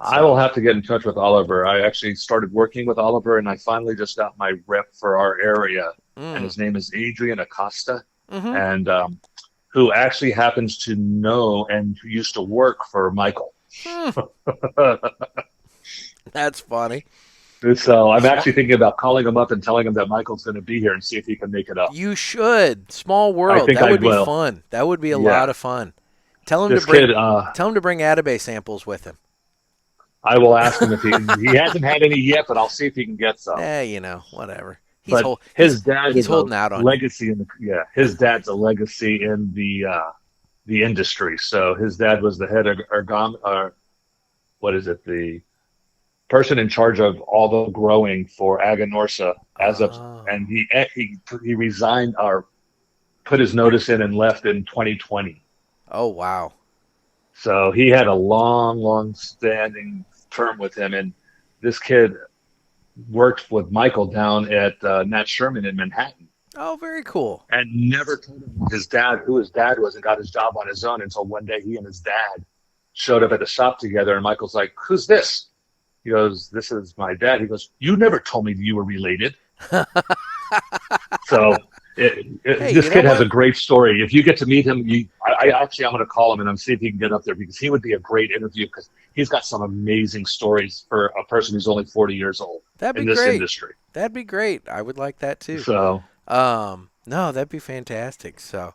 So. I will have to get in touch with Oliver. I actually started working with Oliver, and I finally just got my rep for our area, and his name is Adrian Acosta, and who actually happens to know and used to work for Michael. That's funny. So I'm actually thinking about calling him up and telling him that Michael's going to be here and see if he can make it up. You should. Small world. That would be fun. That would be a lot of fun. Tell him to bring Atabay samples with him. I will ask him if he hasn't had any yet, but I'll see if he can get some. You know, whatever. His dad is holding out on legacy his dad's a legacy in the industry. So his dad was the head of the person in charge of all the growing for Aganorsa and he resigned or put his notice in and left in 2020. Oh wow. So he had a long standing term with him, and this kid worked with Michael down at Nat Sherman in Manhattan. Oh, very cool. And never told him who his dad was, and got his job on his own until one day he and his dad showed up at the shop together, and Michael's like, "Who's this?" He goes, "This is my dad." He goes, "You never told me you were related." So this kid has a great story. If you get to meet him, I'm going to call him and see if he can get up there, because he would be a great interview, because he's got some amazing stories for a person who's only 40 years old in this industry. That'd be great. I would like that too. So, no, that'd be fantastic. So,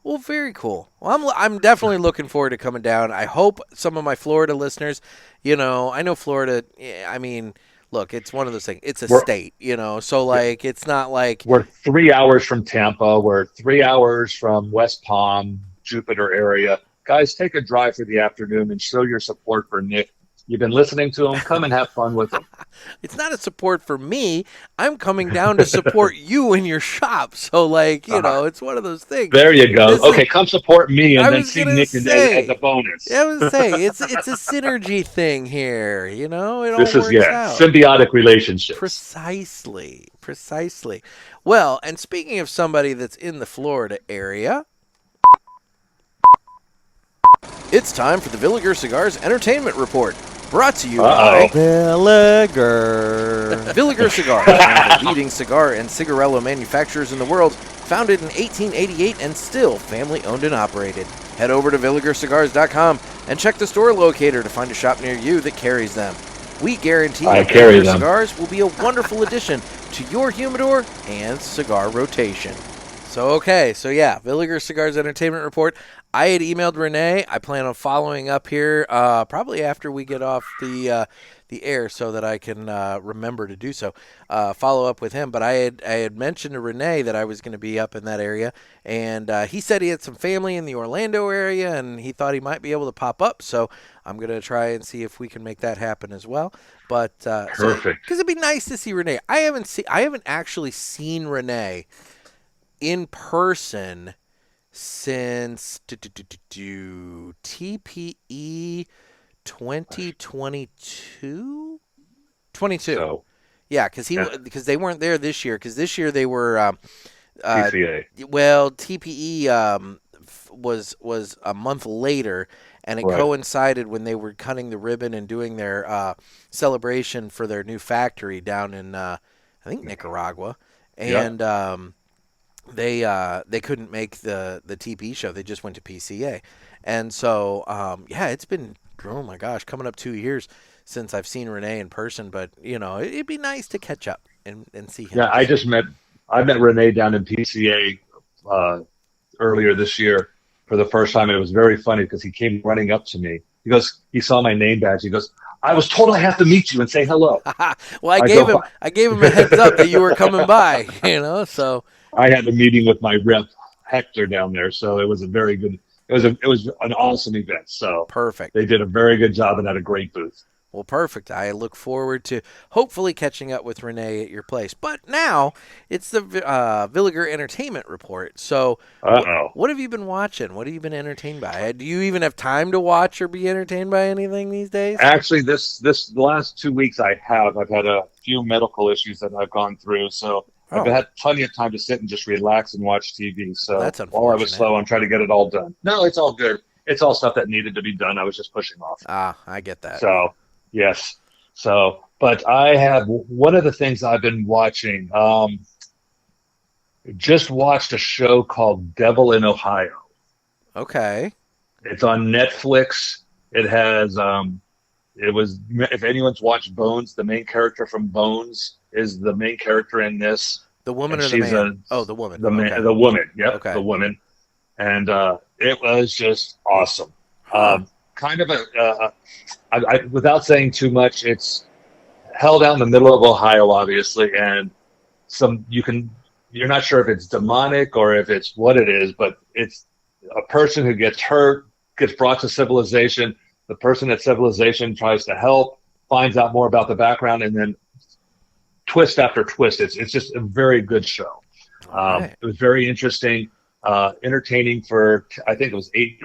well, very cool. Well, I'm definitely looking forward to coming down. I hope some of my Florida listeners, you know, I know Florida, I mean, look, it's one of those things. It's a state, you know, so like it's not like we're 3 hours from Tampa. We're 3 hours from West Palm, Jupiter area. Guys, take a drive for the afternoon and show your support for Nick. You've been listening to him. Come and have fun with him. It's not a support for me. I'm coming down to support you in your shop. So, like, you know, it's one of those things. There you go. Come support me and then see Nick as a bonus. I was saying, it's a synergy thing here. You know, it all works out. Symbiotic relationships. Precisely. Well, and speaking of somebody that's in the Florida area, it's time for the Villiger Cigars Entertainment Report. Brought to you by Villiger. Villiger Cigars, one of the leading cigar and cigarello manufacturers in the world, founded in 1888 and still family-owned and operated. Head over to VilligerCigars.com and check the store locator to find a shop near you that carries them. We guarantee that Villiger Cigars will be a wonderful addition to your humidor and cigar rotation. So Villiger Cigars Entertainment Report. I had emailed Renee. I plan on following up here probably after we get off the the air so that I can remember to do so. Follow up with him. But I had mentioned to Renee that I was going to be up in that area, and he said he had some family in the Orlando area, and he thought he might be able to pop up. So I'm going to try and see if we can make that happen as well. But Perfect. because it'd be nice to see Renee. I haven't actually seen Renee in person since TPE 2022. 22. So Yeah, because yeah, they weren't there this year. Because this year they were PCA. well, TPE was a month later, and it Right. coincided when they were cutting the ribbon and doing their celebration for their new factory down in I think Nicaragua, Yeah. and they couldn't make the TPE show. They just went to PCA, and so yeah, it's been, oh my gosh, coming up 2 years since I've seen Renee in person. But it'd be nice to catch up and see him. Yeah. I met Renee down in PCA earlier this year for the first time, and it was very funny because he came running up to me. He saw my name badge. He goes, "I was told I have to meet you and say hello." Well, I I gave go, him I gave him a heads up that you were coming by. So I had a meeting with my rep Hector down there, so it was a very good. It was an awesome event. So perfect. they did a very good job and had a great booth. Well, perfect. I look forward to hopefully catching up with Renee at your place. But now it's the Villiger Entertainment Report. So, Uh-oh. what have you been watching? What have you been entertained by? Do you even have time to watch or be entertained by anything these days? Actually, the last 2 weeks I've had a few medical issues that I've gone through, so I've Oh, had plenty of time to sit and just relax and watch TV. So that's while I was unfortunate. slow, I'm trying to get it all done. No, it's all good. It's all stuff that needed to be done. I was just pushing off. I get that. So yes. So, but I have one of the things I've been watching. Just watched a show called Devil in Ohio. Okay. It's on Netflix. It has if anyone's watched Bones, the main character from Bones is the main character in this, The woman and or the she's man? Oh, the woman. the man, Okay. the woman, yep, Okay. the woman, and it was just awesome. Huh. Kind of without saying too much, it's held out in the middle of Ohio, obviously, and you're not sure if it's demonic or if it's what it is, but it's a person who gets hurt, gets brought to civilization. The person at civilization tries to help, finds out more about the background, and then twist after twist. It's just a very good show. All right. It was very interesting, entertaining for I think it was 8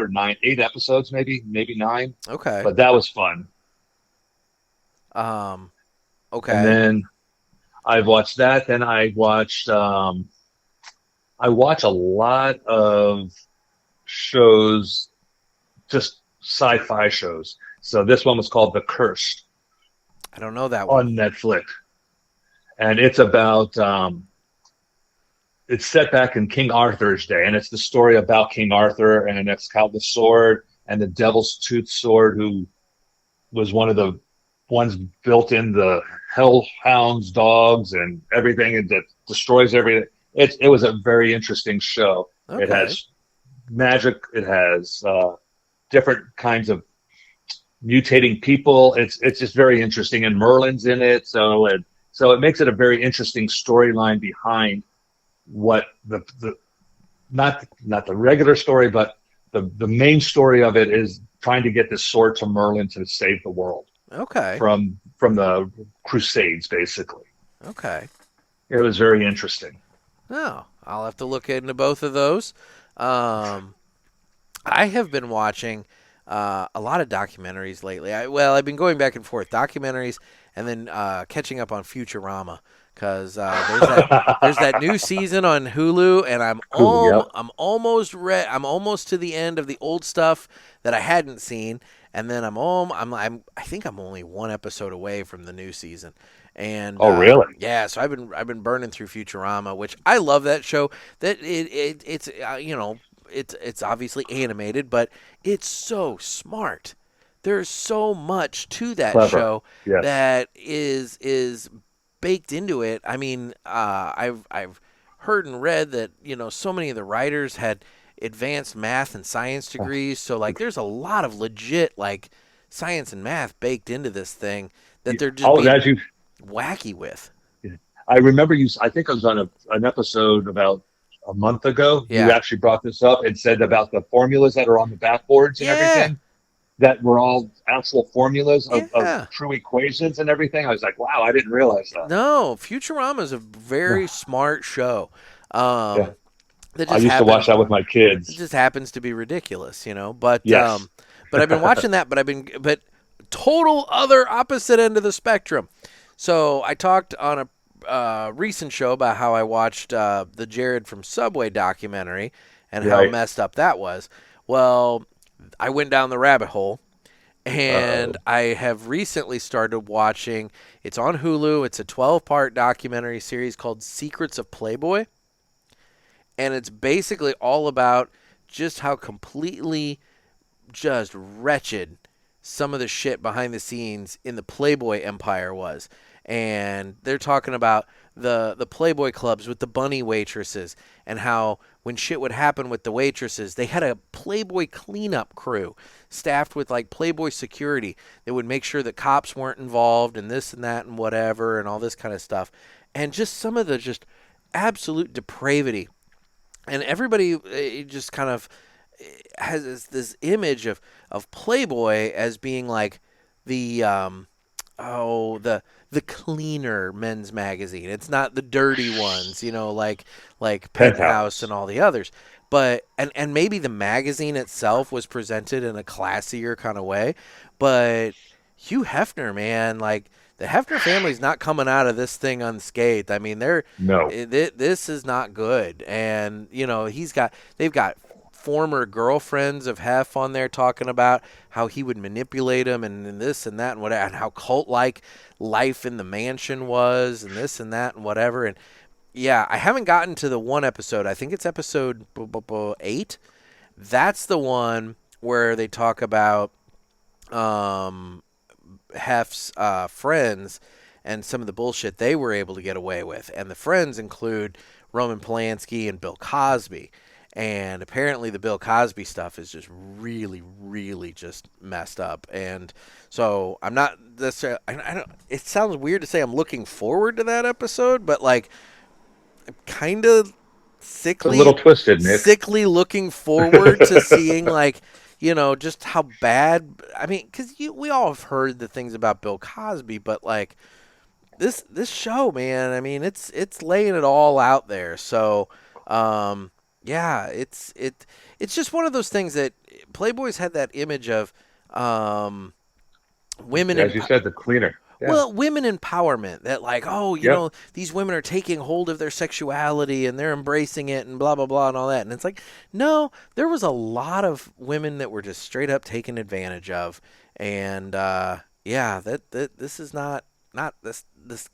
episodes, maybe 9, Okay. but that was fun. Okay. And then I've watched that. Then I watched I watch a lot of shows, just sci-fi shows. So this one was called The Cursed I don't know that one. on Netflix, and it's about it's set back in King Arthur's day, and it's the story about King Arthur and Excalibur sword and the Devil's Tooth sword, who was one of the ones built in the Hellhounds dogs and everything, and that destroys everything. It was a very interesting show. Okay. It has magic. It has different kinds of mutating people. It's just very interesting, and Merlin's in it, so it makes it a very interesting storyline behind what the not the regular story, but the main story of it is trying to get this sword to Merlin to save the world Okay. from the Crusades, basically. Okay. It was very interesting. Oh, I'll have to look into both of those. I have been watching a lot of documentaries lately. I've been going back and forth, documentaries, and then catching up on Futurama, because there's that new season on Hulu, and Yep. I'm almost to the end of the old stuff that I hadn't seen, and then I think I'm only one episode away from the new season. And Oh, really? yeah, so I've been burning through Futurama, which I love that show. That it's it's obviously animated, but it's so smart. There's so much to that Clever. show Yes. that is baked into it. I mean, I've heard and read that so many of the writers had advanced math and science degrees, so like there's a lot of legit like science and math baked into this thing that they're just Oh, being that you. wacky with. I remember you. I think I was on an episode about a month ago. You Yeah. actually brought this up and said about the formulas that are on the backboards and Yeah. everything, that were all actual formulas of Yeah. true equations and everything. I was like, wow, I didn't realize that. No, Futurama is a very smart show. Yeah, Um, that I just used to watch happens. that with my It kids. just happens to be ridiculous, you know. But Yes. but I've been watching that. But total other opposite end of the spectrum. So I talked on a recent show about how I watched the Jared from Subway documentary and how Right. messed up that was. Well, I went down the rabbit hole, and Uh-oh. I have recently started watching. It's on Hulu. It's a 12-part documentary series called Secrets of Playboy, and it's basically all about just how completely just wretched some of the shit behind the scenes in the Playboy empire was. And they're talking about the Playboy clubs with the bunny waitresses, and how when shit would happen with the waitresses, they had a Playboy cleanup crew staffed with like Playboy security that would make sure that cops weren't involved and this and that and whatever and all this kind of stuff. And just some of the just absolute depravity. And everybody just kind of has this image of Playboy as being like the the cleaner men's magazine. It's not the dirty ones, you know, like Penthouse and Penthouse. all the others. But and maybe the magazine itself was presented in a classier kind of way, but Hugh Hefner, man, like the Hefner family's not coming out of this thing unscathed. I mean, No. this is not good. And you know, they've got former girlfriends of Hef on there talking about how he would manipulate them and this and that and whatever, and how cult-like life in the mansion was and this and that and whatever. And yeah, I haven't gotten to the one episode. I think it's episode 8. That's the one where they talk about Hef's friends and some of the bullshit they were able to get away with. And the friends include Roman Polanski and Bill Cosby. And apparently the Bill Cosby stuff is just really, really just messed up. And so I'm not necessarily, I don't, it sounds weird to say I'm looking forward to that episode, but like I'm kind of It's a little twisted, Nick. sickly looking forward to seeing like, you know, just how bad, I mean, because we all have heard the things about Bill Cosby, but like this show, man, I mean, it's laying it all out there. So, yeah, it's just one of those things that Playboy's had that image of women As you empowerment. said, the cleaner. Yeah. Well, women empowerment, that like, oh, you Yep. know, these women are taking hold of their sexuality and they're embracing it and blah, blah, blah, and all that. And it's like, no, there was a lot of women that were just straight up taken advantage of. And yeah, that this is not this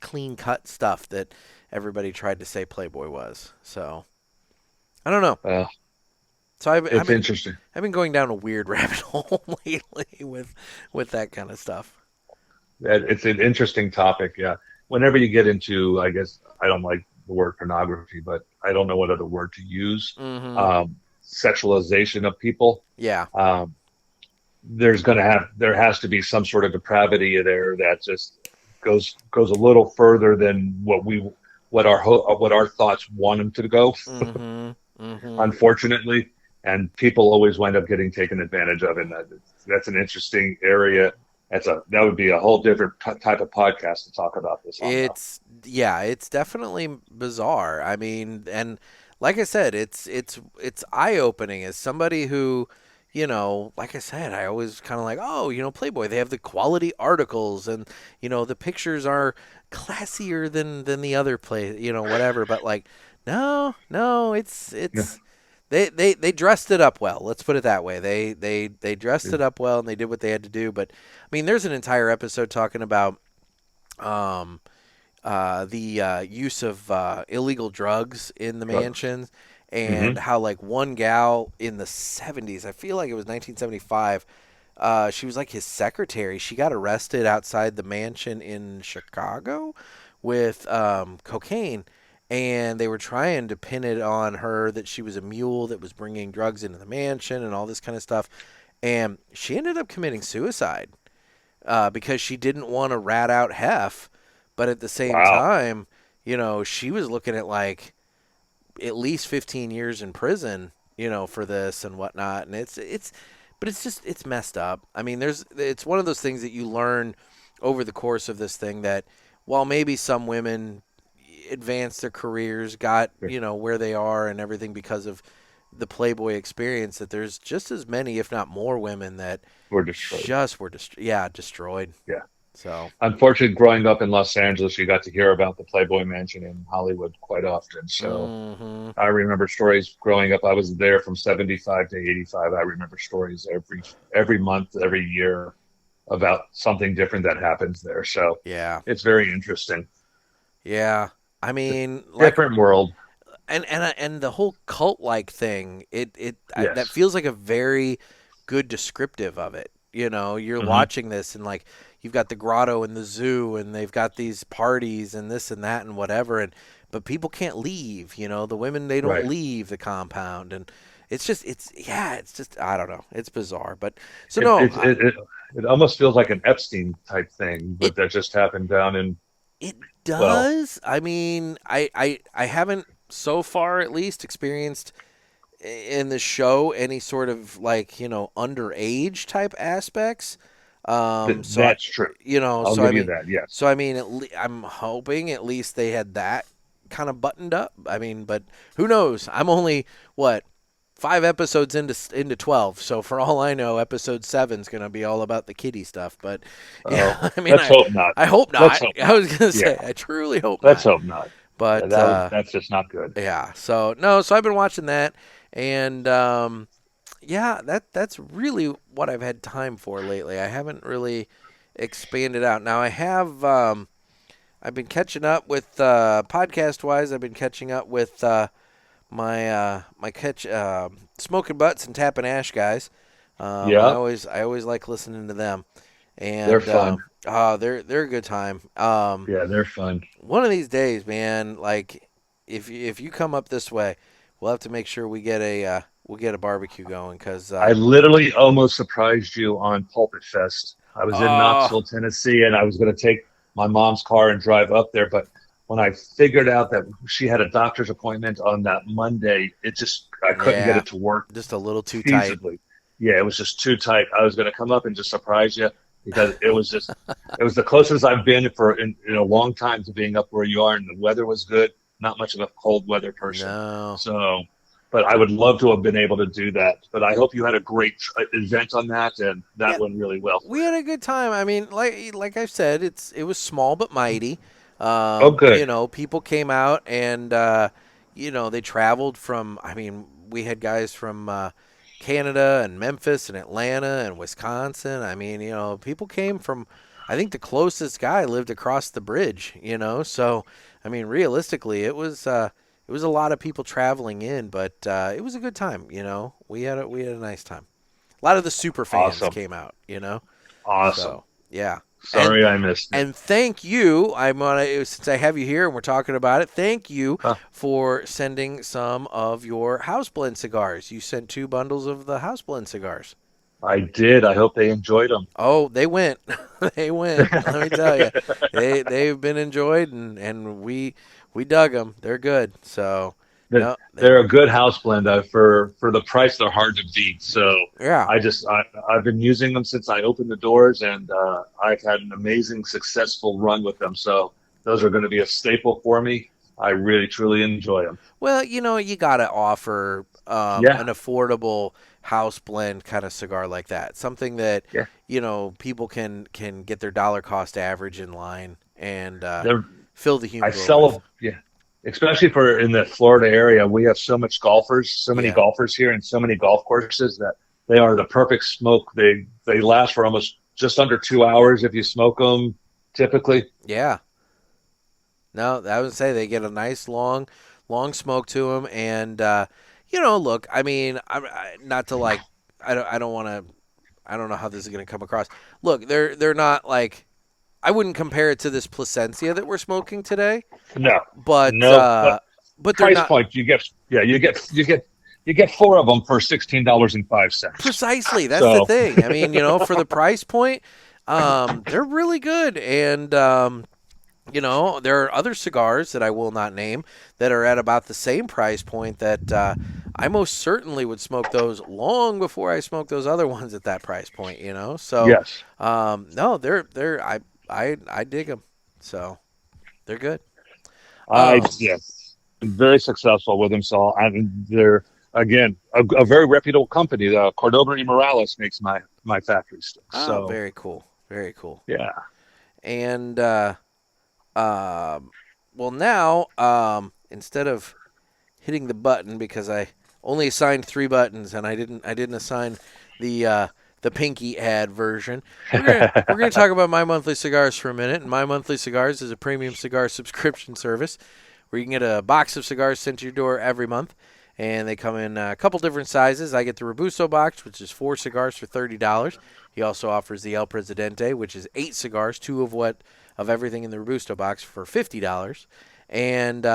clean cut stuff that everybody tried to say Playboy was. So I don't know. Uh, So it's interesting. I've been going down a weird rabbit hole lately with that kind of stuff. It's an interesting topic. Yeah. Whenever you get into, I guess I don't like the word pornography, but I don't know what other word to use. Mm-hmm. Sexualization of people. Yeah. There has to be some sort of depravity there that just goes a little further than what our thoughts want them to go. Mm-hmm. Mm-hmm. Unfortunately, and people always wind up getting taken advantage of, and that's an interesting area. That would be a whole different type of podcast to talk about this on. It's definitely bizarre. I mean, and like I said, it's eye opening as somebody who, you know, like I said, I always kind of like, oh, you know, Playboy, they have the quality articles and, you know, the pictures are classier than the other play, you know, whatever. But like, no, it's Yeah. they dressed it up well. Let's put it that way. They dressed it up well and they did what they had to do. But I mean, there's an entire episode talking about the use of illegal drugs in the mansions, and how like one gal in the 70s, I feel like it was 1975, she was like his secretary. She got arrested outside the mansion in Chicago with cocaine. And they were trying to pin it on her that she was a mule that was bringing drugs into the mansion and all this kind of stuff. And she ended up committing suicide. because she didn't want to rat out Hef, but at the same Wow. time, she was looking at like at least 15 years in prison, for this and whatnot. And but it's messed up. I mean, it's one of those things that you learn over the course of this thing that while maybe some women advanced their careers, got, where they are and everything because of the Playboy experience, that there's just as many, if not more, women that Were destroyed. destroyed. Yeah. So Unfortunately, growing up in Los Angeles, you got to hear about the Playboy Mansion in Hollywood quite often. So I remember stories growing up. I was there from 75 to 85. I remember stories every month, every year about something different that happens there. So yeah, it's very interesting. yeah. I mean, Different world. and the whole cult like thing, that Yes. feels like a very good descriptive of it. You're Hmm. watching this and like you've got the grotto and the zoo and they've got these parties and this and that and whatever, but people can't leave. The women, they don't Right. leave the compound, and it's just I don't know, it's bizarre. But so It, no, it, it, it, it almost feels like an Epstein type thing, it but that just happened down in, it well, does. I mean, I haven't so far at least experienced in the show any sort of like underage type aspects. So I, that's true. I'll so I give you mean, that. Yes. I'm hoping at least they had that kind of buttoned up. I mean, but who knows? I'm only what 5 episodes into 12, so for all I know, episode 7's gonna be all about the kitty stuff. But Oh, yeah, I mean, let's hope not. I hope Let's not. hope I not. was gonna Yeah. say I truly hope Let's not. hope not. Yeah, But that's just not good. yeah, so no, so I've been watching that, and yeah, that's really what I've had time for lately. I haven't really expanded out. Now I have I've been catching up with podcast wise. I've been catching up with my catch smoking butts and tapping ash guys. Yeah, I always like listening to them, they're and fun. they're a good time. Yeah, they're fun. One of these days, man, like if you come up this way, we'll have to make sure we'll get a barbecue going because I literally almost surprised you on Pulpit Fest. I was in oh Knoxville, Tennessee, and I was going to take my mom's car and drive up there. But when I figured out that she had a doctor's appointment on that Monday, I couldn't get yeah, it to work just a little too tight. feasibly. Yeah, it was just too tight. I was going to come up and just surprise you because it was the closest I've been in a long time to being up where you are, and the weather was good. Not much of a cold weather person. No, So, but I would love to have been able to do that. But I hope you had a great event on that, and yeah, that went really well for we you. had a good time. I mean, like I said, it was small but mighty. Oh, good. People came out and they traveled from. I mean, we had guys from Canada and Memphis and Atlanta and Wisconsin. I mean, people came from. I think the closest guy lived across the bridge. So I mean, realistically, it was a lot of people traveling in, but it was a good time. We had a nice time. A lot of the super fans Awesome. came out. Awesome. So yeah, and Sorry I missed it. and thank you. I'm gonna since I have you here and we're talking about it. Thank you Huh. for sending some of your house blend cigars. You sent 2 bundles of the house blend cigars. I did. I hope they enjoyed them. Oh, they went. They went. Let me tell you, they've been enjoyed and we dug them. They're good. So no, They're a good house blend. For the price, they're hard to beat. So yeah. I've been using them since I opened the doors, and I've had an amazing, successful run with them. So those are going to be a staple for me. I really, truly enjoy them. Well, you got to offer Yeah, an affordable house blend kind of cigar like that. Something that, yeah. people can get their dollar cost average in line and They're fill the I humidor sell with. them. Yeah, especially for in the Florida area, we have so many Yeah. golfers here, and so many golf courses that they are the perfect smoke. They last for almost just under 2 hours if you smoke them typically. Yeah. No, I would say they get a nice long smoke to them and look, I mean, not to like I don't want to I don't know how this is going to come across. Look, they're not like I wouldn't compare it to this Placencia that we're smoking today, No, but no, but they're price not point you get four of them for $16.05. precisely. That's the So thing. I mean, for the price point, They're really good, and there are other cigars that I will not name that are at about the same price point that I most certainly would smoke those long before I smoke those other ones at that price point. So Yes. no, I dig them, so they're good. I yeah, been very successful with them. So they're again a very reputable company. The Cordoba y Morales makes my factory sticks. Oh, So very cool, very cool. yeah, And well, now instead of hitting the button because I only assigned 3 buttons and I didn't assign the pinky ad version. We're gonna talk about My Monthly Cigars for a minute. And My Monthly Cigars is a premium cigar subscription service where you can get a box of cigars sent to your door every month, and they come in a couple different sizes. I get the Robusto box, which is 4 cigars for $30. He also offers the El Presidente, which is 8 cigars, 2 of everything in the Robusto box for $50, and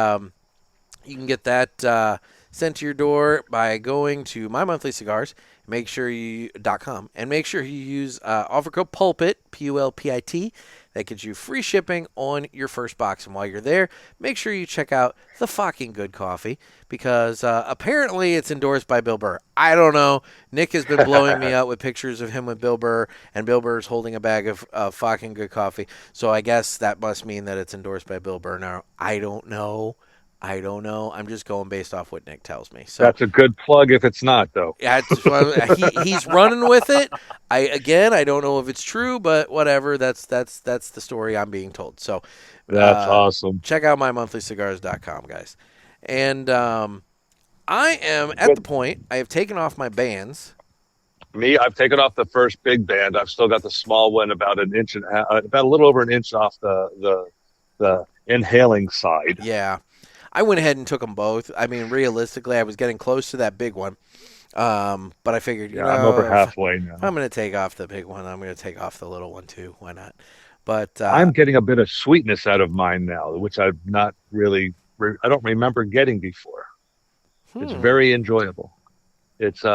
you can get that sent to your door by going to My Monthly Cigars. .com and make sure you use offer code PULPIT, PULPIT. That gets you free shipping on your first box. And while you're there, make sure you check out the fucking good coffee because apparently it's endorsed by Bill Burr. I don't know. Nick has been blowing me out with pictures of him with Bill Burr, and Bill Burr's holding a bag of fucking good coffee. So I guess that must mean that it's endorsed by Bill Burr. Now, I don't know. I'm just going based off what Nick tells me. So that's a good plug. If it's not, though, yeah, he's running with it. I don't know if it's true, but whatever. That's the story I'm being told. So that's awesome. check out mymonthlycigars.com, guys. And I am at Good. the point I have taken off my bands. Me, I've taken off the first big band. I've still got the small one, about an inch and about a little over an inch off the inhaling side. Yeah. I went ahead and took them both. I mean, realistically, I was getting close to that big one. But I figured, I'm over halfway now. if I'm going to take off the big one, I'm going to take off the little one too. Why not? But I'm getting a bit of sweetness out of mine now, which I've not really, I don't remember getting before. It's very enjoyable. It's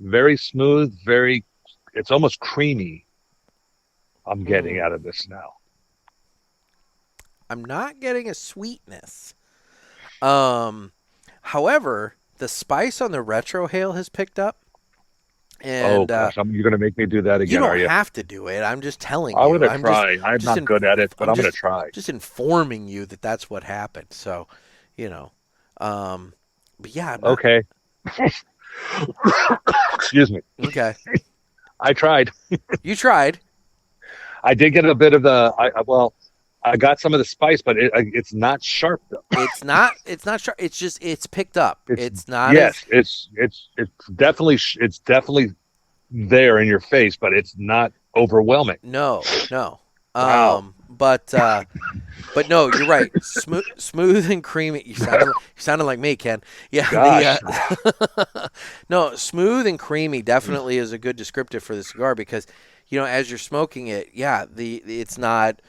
very smooth, it's almost creamy. I'm getting out of this now. I'm not getting a sweetness. However, the spice on the retrohale has picked up. And, gosh, you're going to make me do that again, are you? You don't have to do it. I'm just telling you. I'm going to try. I'm not good at it, but I'm going to try. Just informing you that that's what happened. So, but yeah. Okay. Excuse me. Okay. I tried. You tried. I did get a bit of I got some of the spice, but it's not sharp though. It's not sharp. It's picked up. It's not. Yes, it's definitely there in your face, but it's not overwhelming. No. Wow. But no, you're right. Smooth and creamy. You sounded like me, Ken. Yeah. No, smooth and creamy definitely is a good descriptive for the cigar because, as you're smoking it, it's not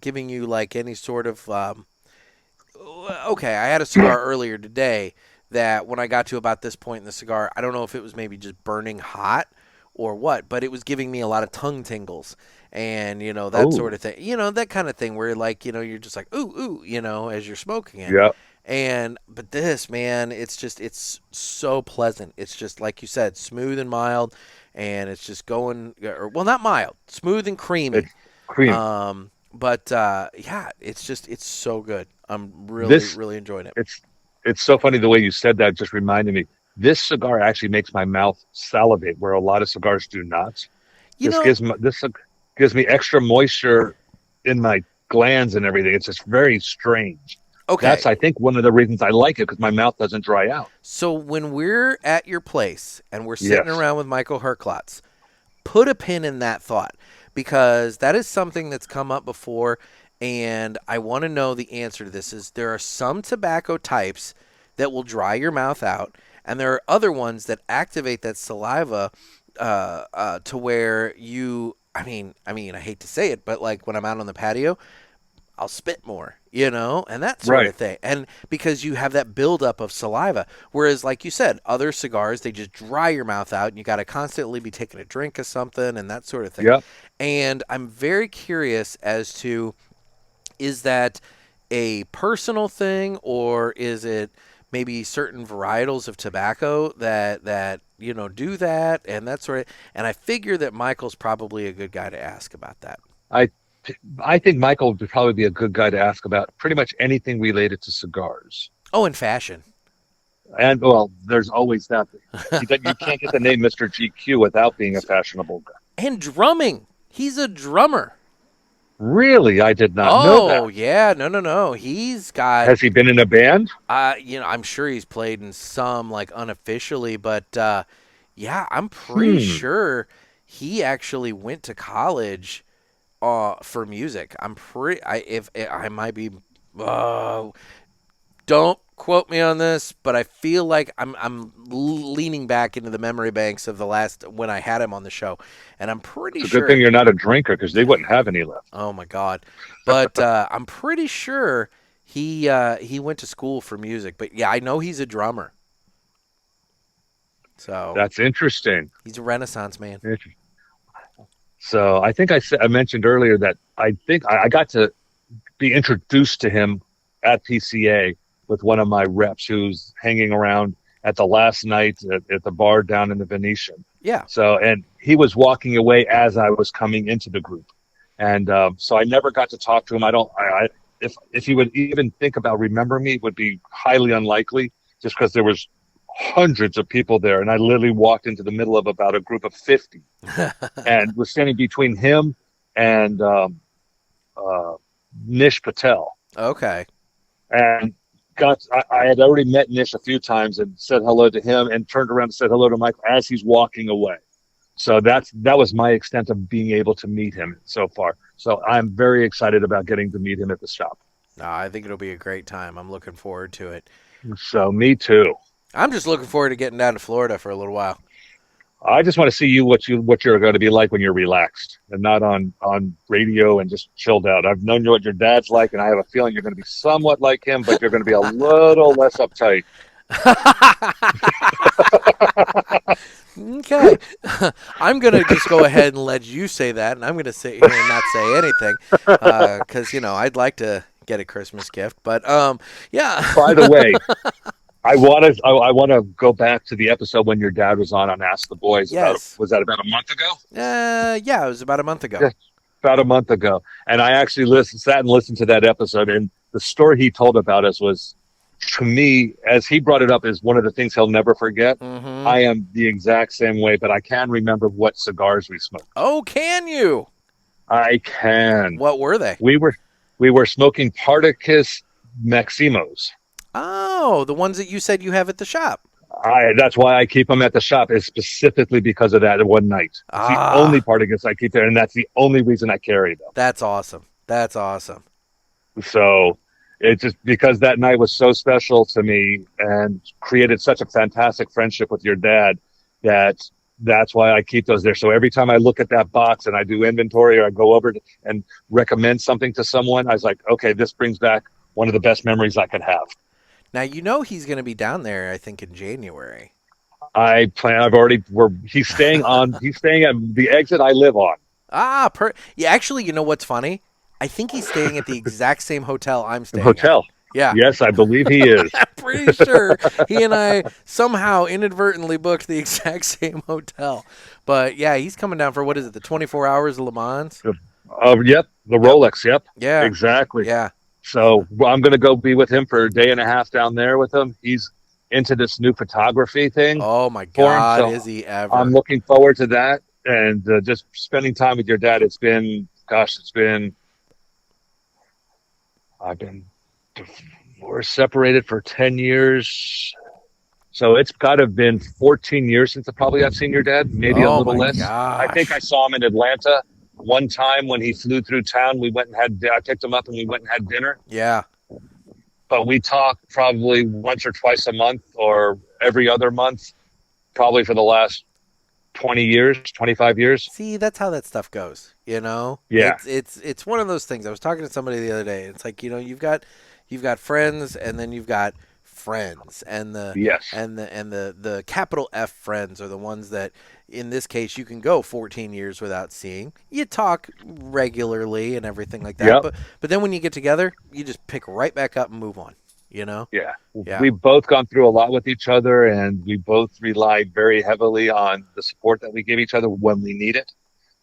giving you like any sort of. Okay, I had a cigar earlier today that when I got to about this point in the cigar, I don't know if it was maybe just burning hot or what, but it was giving me a lot of tongue tingles and, that sort of thing. That kind of thing where like, you're just like, ooh, as you're smoking it. Yeah. But this, man, it's so pleasant. It's just, like you said, smooth and mild, and it's just going, not mild, smooth and creamy. It's creamy. It's so good. I'm really enjoying it. It's so funny the way you said that. Just reminded me. This cigar actually makes my mouth salivate, where a lot of cigars do not. This gives me extra moisture in my glands and everything. It's just very strange. Okay. That's, I think, one of the reasons I like it, because my mouth doesn't dry out. So when we're at your place and we're sitting around with Michael Herklotz, put a pin in that thought, because that is something that's come up before, and I want to know the answer to this. Is there are some tobacco types that will dry your mouth out, and there are other ones that activate that saliva to where you, I hate to say it, but like when I'm out on the patio, I'll spit more, and that sort Right. of thing. And because you have that buildup of saliva, whereas, like you said, other cigars, they just dry your mouth out and you got to constantly be taking a drink of something and that sort of thing. Yep. And I'm very curious as to, is that a personal thing, or is it maybe certain varietals of tobacco that do that and that sort of, and I figure that Michael's probably a good guy to ask about that. I I think Michael would probably be a good guy to ask about pretty much anything related to cigars. Oh, and fashion. And well, there's always that. You can't get the name Mr. GQ without being a fashionable guy. And drumming. He's a drummer. Really? I did not know Oh, that. yeah. No. He's got, Has he been in a band? I'm sure he's played in some, like, unofficially, but, yeah, I'm pretty Hmm. sure he actually went to college for music. I might be, uh, don't quote me on this, but I feel like I'm leaning back into the memory banks of the last when I had him on the show, and I'm pretty It's a good sure. thing you're not a drinker because they wouldn't have any left. Oh my God! But I'm pretty sure he went to school for music. But yeah, I know he's a drummer. So That's interesting. he's a Renaissance man. So I think I mentioned earlier that I think I got to be introduced to him at PCA with one of my reps who's hanging around at the last night at the bar down in the Venetian. Yeah. So, and he was walking away as I was coming into the group. And so I never got to talk to him. If he would even think about remembering me, it would be highly unlikely just because there was hundreds of people there. And I literally walked into the middle of about a group of 50 and was standing between him and Nish Patel. Okay. And I had already met Nish a few times and said hello to him and turned around and said hello to Michael as he's walking away. So that was my extent of being able to meet him so far. So I'm very excited about getting to meet him at the shop. No, I think it'll be a great time. I'm looking forward to it. So me too. I'm just looking forward to getting down to Florida for a little while. I just want to see what you're going to be like when you're relaxed and not on radio and just chilled out. I've known what your dad's like, and I have a feeling you're going to be somewhat like him, but you're going to be a little less uptight. Okay. I'm going to just go ahead and let you say that, and I'm going to sit here and not say anything because, I'd like to get a Christmas gift. But, yeah. By the way, I want to go back to the episode when your dad was on Ask the Boys. Yes. Was that about a month ago? Yeah, it was about a month ago. Yeah, about a month ago. And I actually sat and listened to that episode, and the story he told about us was, to me, as he brought it up, is one of the things he'll never forget. Mm-hmm. I am the exact same way, but I can remember what cigars we smoked. Oh, can you? I can. What were they? We were smoking Partagas Maximos. Oh, the ones that you said you have at the shop. That's why I keep them at the shop, is specifically because of that one night. It's the only Partagas I keep there, and that's the only reason I carry them. That's awesome. That's awesome. So it's just because that night was so special to me and created such a fantastic friendship with your dad that's why I keep those there. So every time I look at that box and I do inventory or I go over and recommend something to someone, I was like, okay, this brings back one of the best memories I could have. Now, he's going to be down there, I think, in January. He's staying at the exit I live on. Yeah, actually, you know what's funny? I think he's staying at the exact same hotel I'm staying Hotel. at. Yeah. Yes, I believe he is. I'm pretty sure he and I somehow inadvertently booked the exact same hotel. But yeah, he's coming down for, what is it, the 24 hours of Le Mans? Yep, the Rolex, yep. Yeah. Exactly. Yeah. So I'm going to go be with him for a day and a half down there with him. He's into this new photography thing. Oh, my God, so is he ever. I'm looking forward to that. And just spending time with your dad, we're separated for 10 years. So it's got to have been 14 years since I've seen your dad, maybe a little less. Gosh. I think I saw him in Atlanta one time when he flew through town. I picked him up and we went and had dinner. Yeah. But we talk probably once or twice a month or every other month, probably for the last 20 years, 25 years. See, that's how that stuff goes. Yeah. It's one of those things. I was talking to somebody the other day. It's like you've got friends, and then you've got friends, and Yes. the capital F friends are the ones that, in this case, you can go 14 years without seeing. You talk regularly and everything like that, Yep. but then when you get together, you just pick right back up and move on. Yeah. Yeah. We've both gone through a lot with each other, and we both relied very heavily on the support that we give each other when we need it.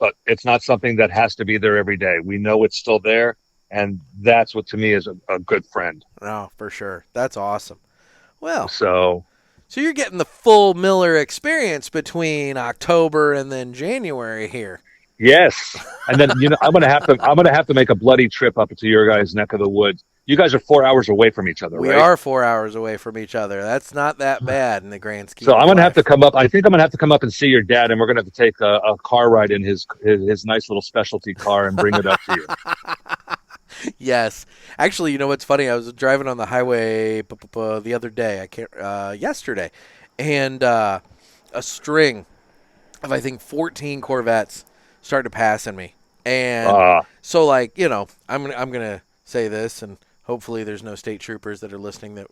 But it's not something that has to be there every day. We know it's still there, and that's what to me is a good friend. No, for sure. That's awesome. Well, So so you're getting the full Miller experience between October and then January here. yes, and then I'm gonna have to make a bloody trip up to your guys' neck of the woods. You guys are 4 hours away from each other, We right? are 4 hours away from each other. That's not that bad in the grand scheme So I'm of gonna have to life. come up. I think I'm gonna have to come up and see your dad, and we're gonna have to take a car ride in his nice little specialty car and bring it up to you. Yes. Actually, you know what's funny? I was driving on the highway the other day. Yesterday, and a string of, I think, 14 Corvettes started passing me. And so, like, I'm gonna say this, and hopefully there's no state troopers that are listening that,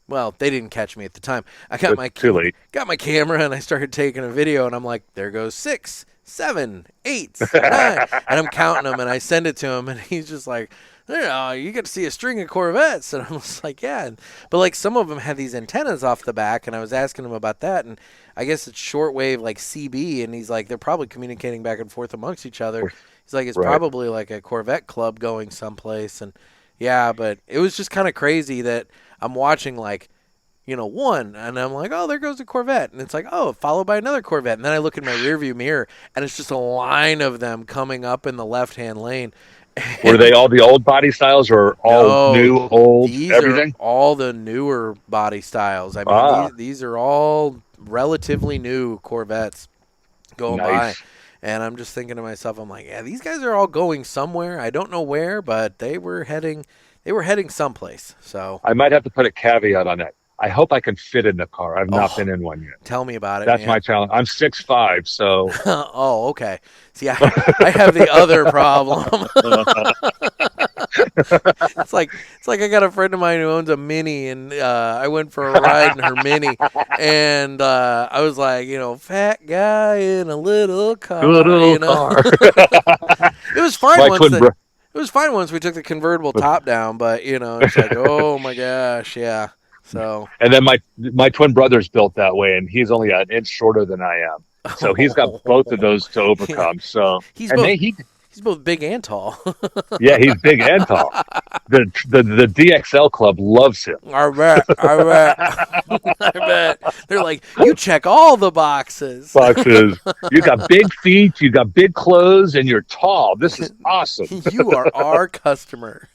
well, they didn't catch me at the time. I got But too late. got my camera, and I started taking a video, and I'm like, there goes 6, 7, 8, 9, and I'm counting them, and I send it to him, and he's just like, you get to see a string of Corvettes, and I'm just like, yeah, but like some of them had these antennas off the back, and I was asking him about that, and I guess it's shortwave like CB, and he's like, they're probably communicating back and forth amongst each other. He's like, it's Right. probably like a Corvette club going someplace, and yeah, but it was just kind of crazy that I'm watching like, one, and I'm like, oh, there goes a Corvette, and it's like, oh, followed by another Corvette, and then I look in my rearview mirror, and it's just a line of them coming up in the left-hand lane. Were they all the old body styles, or all No, new, old, these are everything? all the newer body styles. I mean, Ah, these are all relatively new Corvettes going by. nice. And I'm just thinking to myself, I'm like, yeah, these guys are all going somewhere. I don't know where, but they were heading someplace. So I might have to put a caveat on that. I hope I can fit in the car. I've not Oh. been in one yet. tell me about it, That's man. my challenge. I'm 6'5", so Oh, okay. See, I have the other problem. It's like I got a friend of mine who owns a Mini, and I went for a ride in her Mini, and I was like, fat guy in a little car. little car. It was fine My once twin bro- it was fine once we took the convertible top down, but it's like, oh my gosh, yeah. So And then my twin brother's built that way, and he's only an inch shorter than I am. So he's got both of those to overcome. So he's and both they, he's both big and tall. yeah, he's big and tall. The DXL club loves him. I bet. I bet. They're like, you check all the boxes. Boxes. You got big feet, you got big clothes, and you're tall. This is awesome. You are our customer.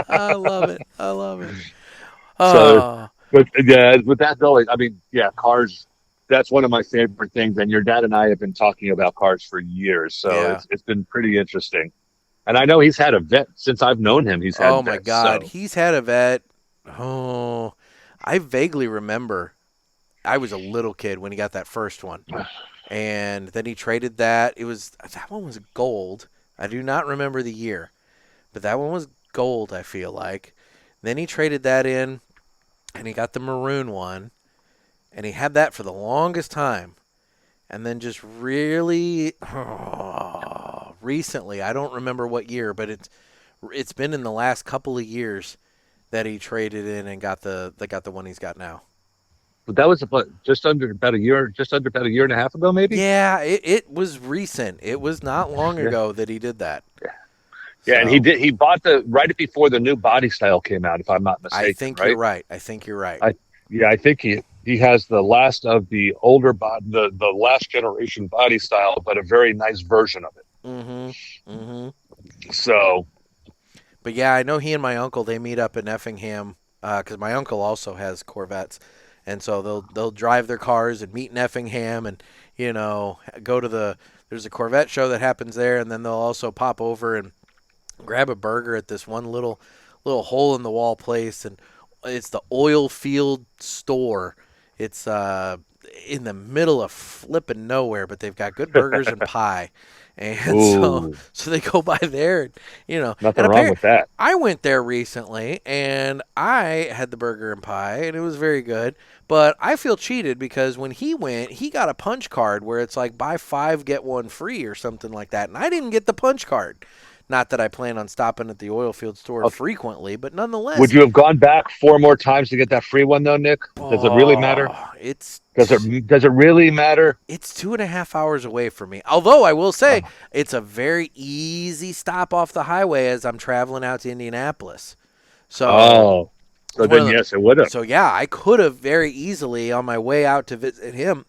I love it. So, but yeah, with that going, I mean, yeah, cars. That's one of my favorite things. And your dad and I have been talking about cars for years, so Yeah. it's been pretty interesting. And I know he's had a vet since I've known him. He's had Oh my vets, God, so. he's had a vet. Oh, I vaguely remember. I was a little kid when he got that first one, and then he traded that. That one was gold. I do not remember the year, but that one was gold. I feel like. Then he traded that in, and he got the maroon one, and he had that for the longest time, and then just really recently, I don't remember what year, but it's been in the last couple of years that he traded in and got the one he's got now. But that was just under about a year and a half ago, maybe. Yeah, it was recent. It was not long Yeah. ago that he did that. Yeah, and he bought right before the new body style came out, if I'm not mistaken. I think right? you're right. I think you're right. I think he has the last of the older the last generation body style, but a very nice version of it. So, But yeah, I know he and my uncle, they meet up in Effingham because my uncle also has Corvettes, and so they'll drive their cars and meet in Effingham, and go to there's a Corvette show that happens there, and then they'll also pop over and grab a burger at this one little hole in the wall place, and it's the Oil Field Store It's in the middle of flipping nowhere, but they've got good burgers and pie. And Ooh, so they go by there, nothing and wrong with that. I went there recently and I had the burger and pie and it was very good. But I feel cheated because when he went, he got a punch card where it's like buy 5 get 1 free or something like that, and I didn't get the punch card. Not that I plan on stopping at the oil field store Okay. frequently, but nonetheless, Would you have gone back 4 more times to get that free one though, Nick? Does it really matter? oh, it's Does it really matter? it's 2.5 hours away from me. Although I will Oh, say it's a very easy stop off the highway as I'm traveling out to Indianapolis. So oh. So it's one then of the, yes, it would have. so yeah, I could have very easily on my way out to visit him,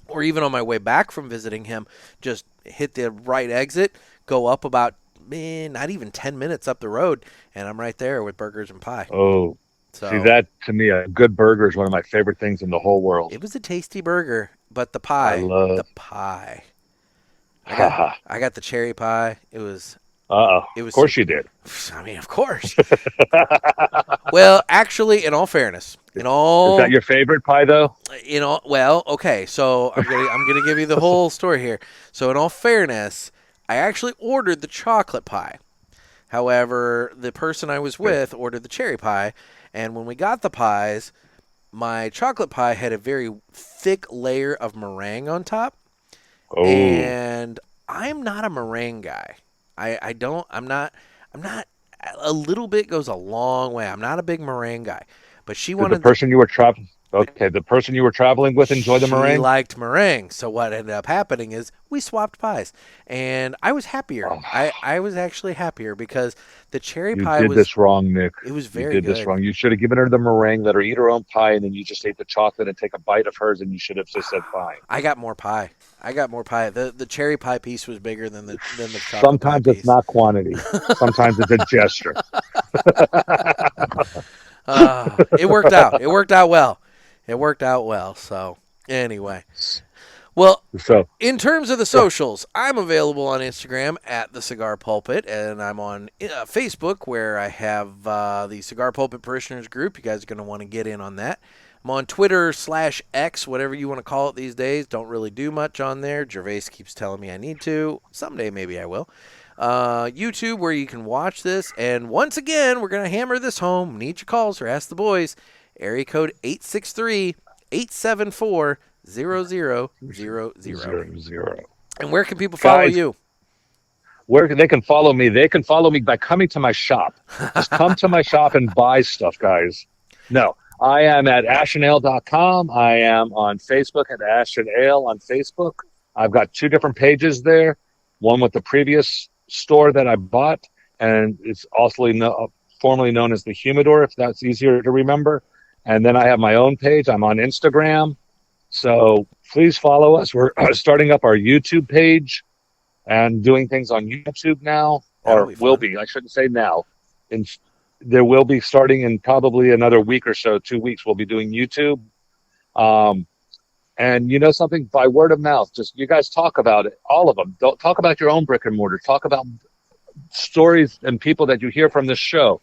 or even on my way back from visiting him, just hit the right exit, go up about not even 10 minutes up the road, and I'm right there with burgers and pie. Oh, see So that to me, a good burger is one of my favorite things in the whole world. it was a tasty burger, but the I pie, love. the pie. I got Haha. I got the cherry pie. It was Uh-oh. it Of was course you did. I mean, of course. Well, actually, in all fairness, Is that your favorite pie though? well, okay. So I'm gonna give you the whole story here. So in all fairness, I actually ordered the chocolate pie. However, the person I was with ordered the cherry pie, and when we got the pies, my chocolate pie had a very thick layer of meringue on top, Oh, and I'm not a meringue guy. I don't. I'm not. A little bit goes a long way. I'm not a big meringue guy, but she did the wanted the. person you were traveling? Okay, the person you were traveling with enjoy the She meringue? liked meringue. So what ended up happening is we swapped pies, and I was happier. Oh, I was actually happier because the cherry you pie did was this wrong, Nick. it was You very did this good. wrong. You should have given her the meringue, let her eat her own pie, and then you just ate the chocolate and take a bite of hers, and you should have just said fine. I got more pie. I got more pie. The cherry pie piece was bigger than the chocolate pie Sometimes it's piece. not quantity. Sometimes it's a gesture. It worked out. It worked out well. It worked out well. So anyway, well, So, in terms of the socials, I'm available on Instagram at the Cigar Pulpit, and I'm on Facebook where I have the Cigar Pulpit Parishioners group. You guys are going to want to get in on that. I'm on Twitter/X, whatever you want to call it these days. Don't really do much on there. Gervais keeps telling me I need to. Someday maybe I will. YouTube where you can watch this. And once again, we're going to hammer this home. Need your calls or ask the boys. Area code 863-874-0000. 0. And where can people follow Guys, you? where they can follow me? They can follow me by coming to my shop. Just come to my shop and buy stuff, guys. No, I am at ashenale.com. I am on Facebook at ashenale on Facebook. I've got 2 different pages there. One with the previous store that I bought, and it's also formerly known as the Humidor, if that's easier to remember. And then I have my own page. I'm on Instagram. So please follow us. We're starting up our YouTube page and doing things on YouTube now, That'll or be will fun. be. I shouldn't say now. And there will be starting in probably another week or so, 2 weeks. We'll be doing YouTube. And you know something? By word of mouth, just you guys talk about it, all of them. Don't talk about your own brick and mortar. Talk about stories and people that you hear from this show.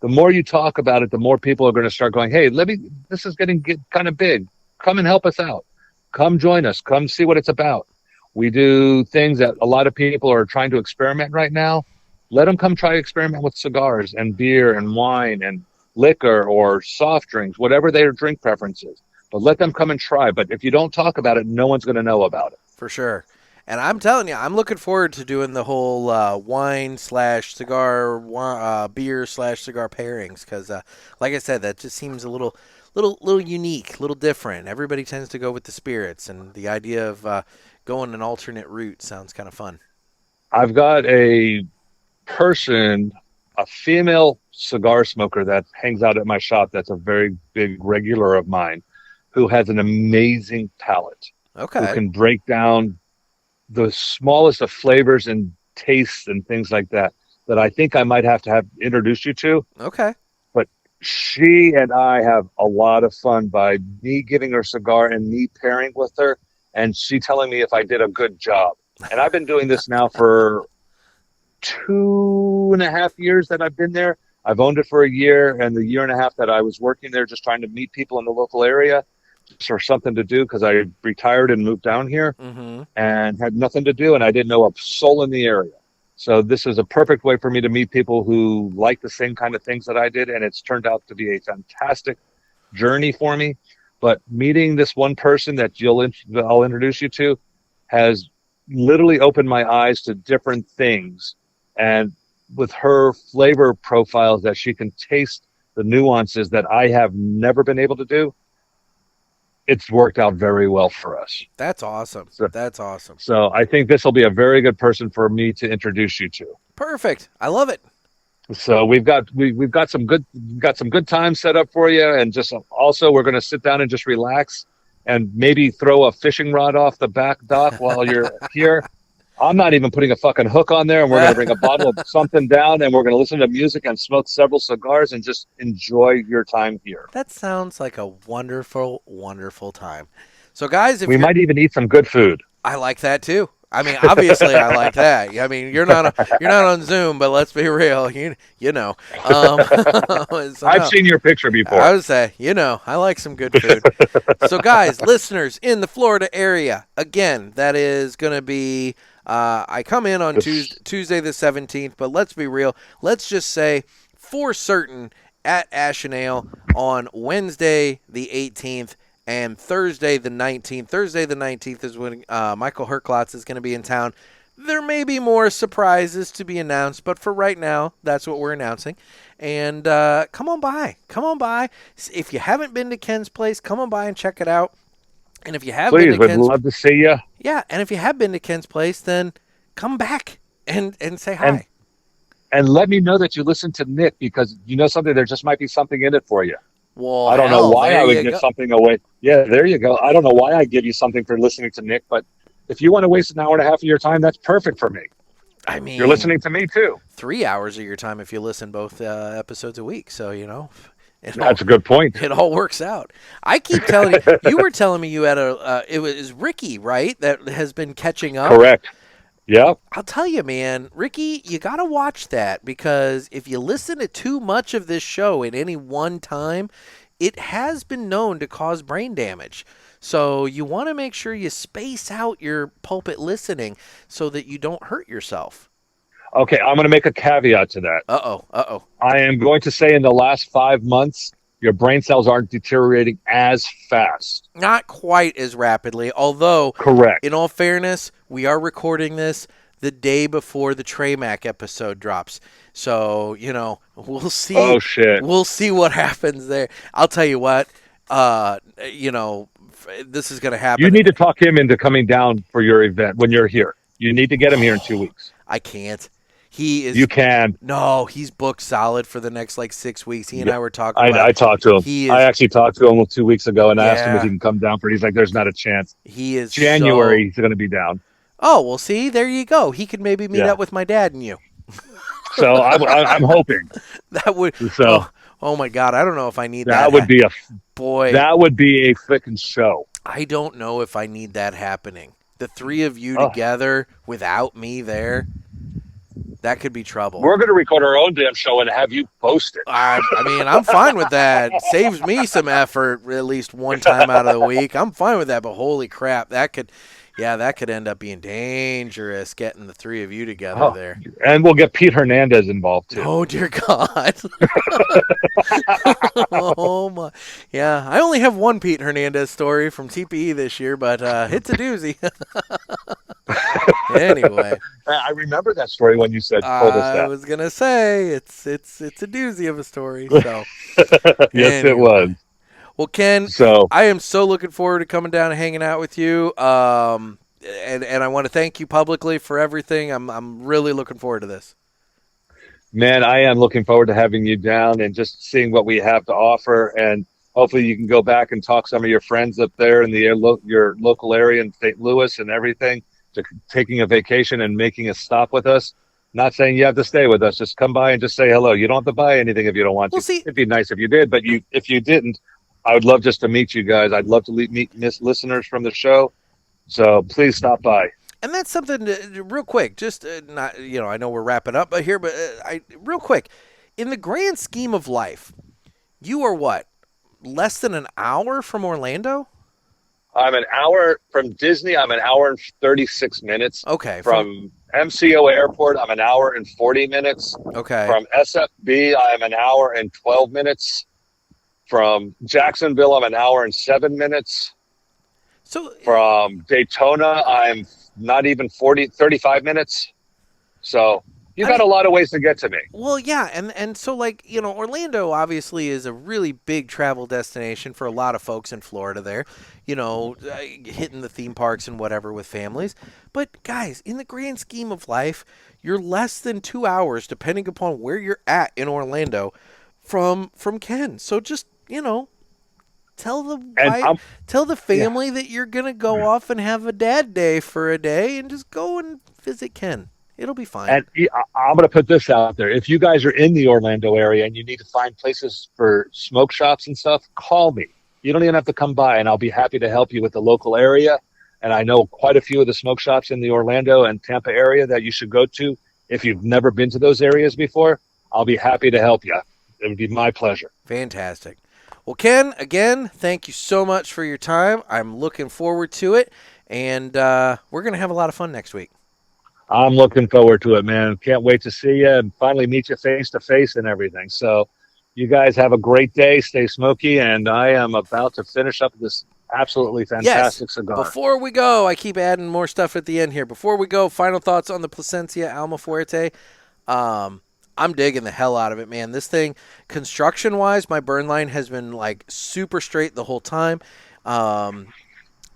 The more you talk about it, the more people are going to start going, hey, this is getting kind of big. Come and help us out. Come join us. Come see what it's about. We do things that a lot of people are trying to experiment right now. Let them come try to experiment with cigars and beer and wine and liquor or soft drinks, whatever their drink preferences. But let them come and try. But if you don't talk about it, no one's going to know about it. For sure. And I'm telling you, I'm looking forward to doing the whole wine/cigar, beer/cigar pairings because, like I said, that just seems a little unique, a little different. Everybody tends to go with the spirits, and the idea of going an alternate route sounds kind of fun. I've got a female cigar smoker that hangs out at my shop that's a very big regular of mine who has an amazing palate, who Okay. can break down the smallest of flavors and tastes and things like that, that I think I might have to have introduced you to. Okay. But she and I have a lot of fun by me giving her a cigar and me pairing with her and she telling me if I did a good job. And I've been doing this now for 2.5 years that I've been there. I've owned it for a year, and the year and a half that I was working there just trying to meet people in the local area, or something to do because I retired and moved down here Mm-hmm. and had nothing to do, and I didn't know a soul in the area. So this is a perfect way for me to meet people who like the same kind of things that I did, and it's turned out to be a fantastic journey for me. But meeting this one person that I'll introduce you to has literally opened my eyes to different things. And with her flavor profiles that she can taste the nuances that I have never been able to do, it's worked out very well for us. That's awesome. So, That's awesome. So I think this will be a very good person for me to introduce you to. Perfect. I love it. So we've got some good time set up for you, and just also we're going to sit down and just relax and maybe throw a fishing rod off the back dock while you're here. I'm not even putting a fucking hook on there, and we're going to bring a bottle of something down, and we're going to listen to music and smoke several cigars and just enjoy your time here. That sounds like a wonderful, wonderful time. So, guys, if we might even eat some good food. I like that too. I mean, obviously, I like that. I mean, you're not on Zoom, but let's be real. You know. I've seen your picture before. I would say, I like some good food. So, guys, listeners in the Florida area, again, that is going to be. I come in on Tuesday the 17th, but let's be real. Let's just say for certain at Ash and Ale on Wednesday the 18th. And Thursday the 19th. Thursday the 19th is when Michael Herklotz is going to be in town. There may be more surprises to be announced, but for right now, that's what we're announcing. And come on by. Come on by. If you haven't been to Kenn's place, come on by and check it out. And if you have been to Please, Kenn's, we'd love to see you. Yeah, and if you have been to Kenn's place, then come back and say hi. And let me know that you listen to Nick, because you know something, there just might be something in it for you. Well, I don't know why I would give something away. Yeah, there you go. I don't know why I give you something for listening to Nick, but if you want to waste an hour and a half of your time, that's perfect for me. I mean, you're listening to me too. 3 hours of your time if you listen both episodes a week. So, that's a good point. It all works out. I keep telling you, you were telling me you had it was Ricky, right? That has been catching up. Correct. Yeah. I'll tell you, man, Ricky, you got to watch that, because if you listen to too much of this show at any one time, it has been known to cause brain damage. So you want to make sure you space out your pulpit listening so that you don't hurt yourself. Okay, I'm going to make a caveat to that. Uh-oh. I am going to say in the last 5 months, your brain cells aren't deteriorating as fast. Not quite as rapidly, although, correct. In all fairness, we are recording this the day before the Trey Mac episode drops. So, we'll see. Oh, shit. We'll see what happens there. I'll tell you what, this is going to happen. You need to talk him into coming down for your event when you're here. You need to get him here in 2 weeks. I can't. He is. You can. No, he's booked solid for the next 6 weeks. He and I were talking about I talked to him. I actually talked to him 2 weeks ago, and I asked him if he can come down for it. He's like, there's not a chance. He is January, he's going to be down. Oh, well, see, there you go. He could maybe meet up with my dad and you. So I'm hoping. That would. So. Oh, my God. I don't know if I need that. That would be boy. That would be a freaking show. I don't know if I need that happening. The three of you together without me there. That could be trouble. We're going to record our own damn show and have you post it. I mean, I'm fine with that. Saves me some effort at least one time out of the week. I'm fine with that, but holy crap, that could end up being dangerous, getting the three of you together there. And we'll get Pete Hernandez involved, too. Oh, dear God. Oh, my. Yeah, I only have one Pete Hernandez story from TPE this year, but it's a doozy. Anyway. I remember that story when you told us that. I was going to say, it's a doozy of a story. So. Yes, anyway. It was. Well, Kenn, I am so looking forward to coming down and hanging out with you. And I want to thank you publicly for everything. I'm really looking forward to this. Man, I am looking forward to having you down and just seeing what we have to offer. And hopefully you can go back and talk some of your friends up there in your local area in St. Louis and everything, to taking a vacation and making a stop with us. Not saying you have to stay with us. Just come by and just say hello. You don't have to buy anything if you don't want to. It'd be nice if you did, but if you didn't, I would love just to meet you guys. I'd love to meet listeners from the show. So please stop by. And that's something real quick. Just not, I know we're wrapping up here, but real quick, in the grand scheme of life, you are what? Less than an hour from Orlando? I'm an hour from Disney. I'm an hour and 36 minutes. Okay. From MCO Airport, I'm an hour and 40 minutes. Okay. From SFB, I'm an hour and 12 minutes. From Jacksonville, I'm an hour and 7 minutes. So from Daytona, I'm not even 35 minutes. So you got a lot of ways to get to me. Well, yeah, and so like, you know, Orlando obviously is a really big travel destination for a lot of folks in Florida there, you know, hitting the theme parks and whatever with families. But guys, in the grand scheme of life, you're less than 2 hours, depending upon where you're at in Orlando, from Kenn. So just, you know, tell the family that you're gonna go off and have a dad day for a day and just go and visit Kenn. It'll be fine. And I'm going to put this out there. If you guys are in the Orlando area and you need to find places for smoke shops and stuff, call me. You don't even have to come by, and I'll be happy to help you with the local area. And I know quite a few of the smoke shops in the Orlando and Tampa area that you should go to. If you've never been to those areas before, I'll be happy to help you. It would be my pleasure. Fantastic. Well, Kenn, again, thank you so much for your time. I'm looking forward to it, and we're going to have a lot of fun next week. I'm looking forward to it, man. Can't wait to see you and finally meet you face to face and everything. So you guys have a great day. Stay smoky, and I am about to finish up this absolutely fantastic cigar. Before we go, I keep adding more stuff at the end here. Before we go, final thoughts on the Plascencia Alma Fuerte. I'm digging the hell out of it, man. This thing, construction-wise, my burn line has been like super straight the whole time.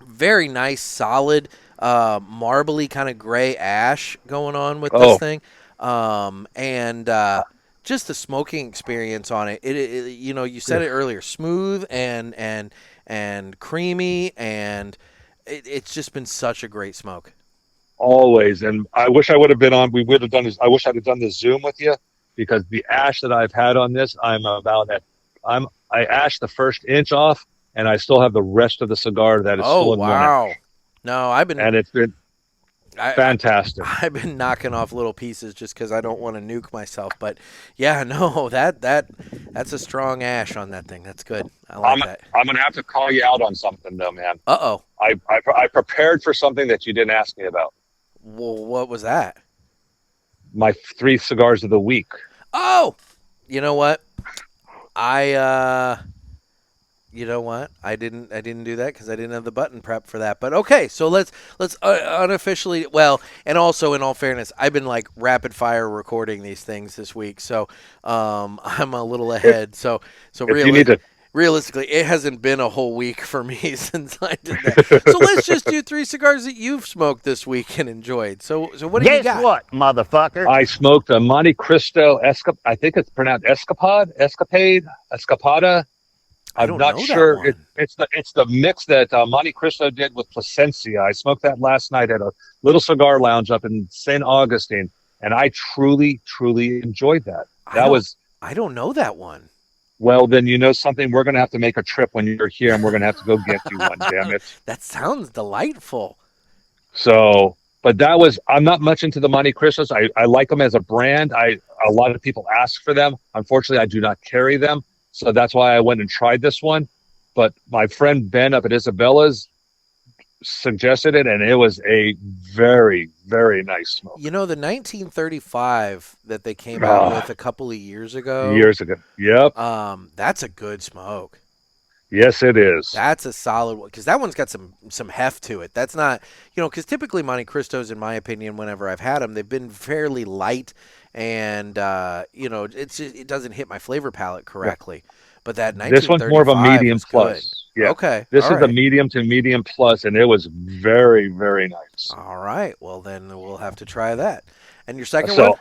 Very nice, solid, marbly kind of gray ash going on with this thing. And just the smoking experience on it. It you know, you said it earlier, smooth and creamy, and it's just been such a great smoke. Always. And I wish I would have been on. We would have done this. I wish I'd have done this Zoom with you, because the ash that I've had on this, I ashed the first inch off, and I still have the rest of the cigar that is still in 1 inch. No, and it's been fantastic. I've been knocking off little pieces just because I don't want to nuke myself. But yeah, no, that's a strong ash on that thing. That's good. I like that. I'm gonna have to call you out on something though, man. Uh-oh. I prepared for something that you didn't ask me about. Well, what was that? My 3 cigars of the week. Oh, you know what? You know what? I didn't do that because I didn't have the button prep for that. But okay, so let's unofficially. Well, and also in all fairness, I've been like rapid fire recording these things this week, so I'm a little ahead. So realistically, it hasn't been a whole week for me since I did that. So let's just do 3 cigars that you've smoked this week and enjoyed. So what do you got? Guess what, motherfucker? I smoked a Monte Cristo I think it's pronounced Escapada. I'm not sure. It's the mix that Monte Cristo did with Plascencia. I smoked that last night at a little cigar lounge up in St. Augustine, and I truly, truly enjoyed that. I don't know that one. Well, then you know something. We're going to have to make a trip when you're here, and we're going to have to go get you one, damn it. That sounds delightful. So, but I'm not much into the Monte Cristos. I like them as a brand. A lot of people ask for them. Unfortunately, I do not carry them. So that's why I went and tried this one. But my friend Ben up at Isabella's suggested it, and it was a very, very nice smoke. You know, the 1935 that they came out with a couple of years ago. Yep. That's a good smoke. Yes, it is. That's a solid one, because that one's got some heft to it. That's not, you know, because typically Monte Cristos, in my opinion, whenever I've had them, they've been fairly light, and you know, it doesn't hit my flavor palette correctly. Yeah. But that 1935 this one's more of a medium plus. Yeah. Okay. This is a medium to medium plus, and it was very, very nice. All right. Well, then we'll have to try that. And your second one?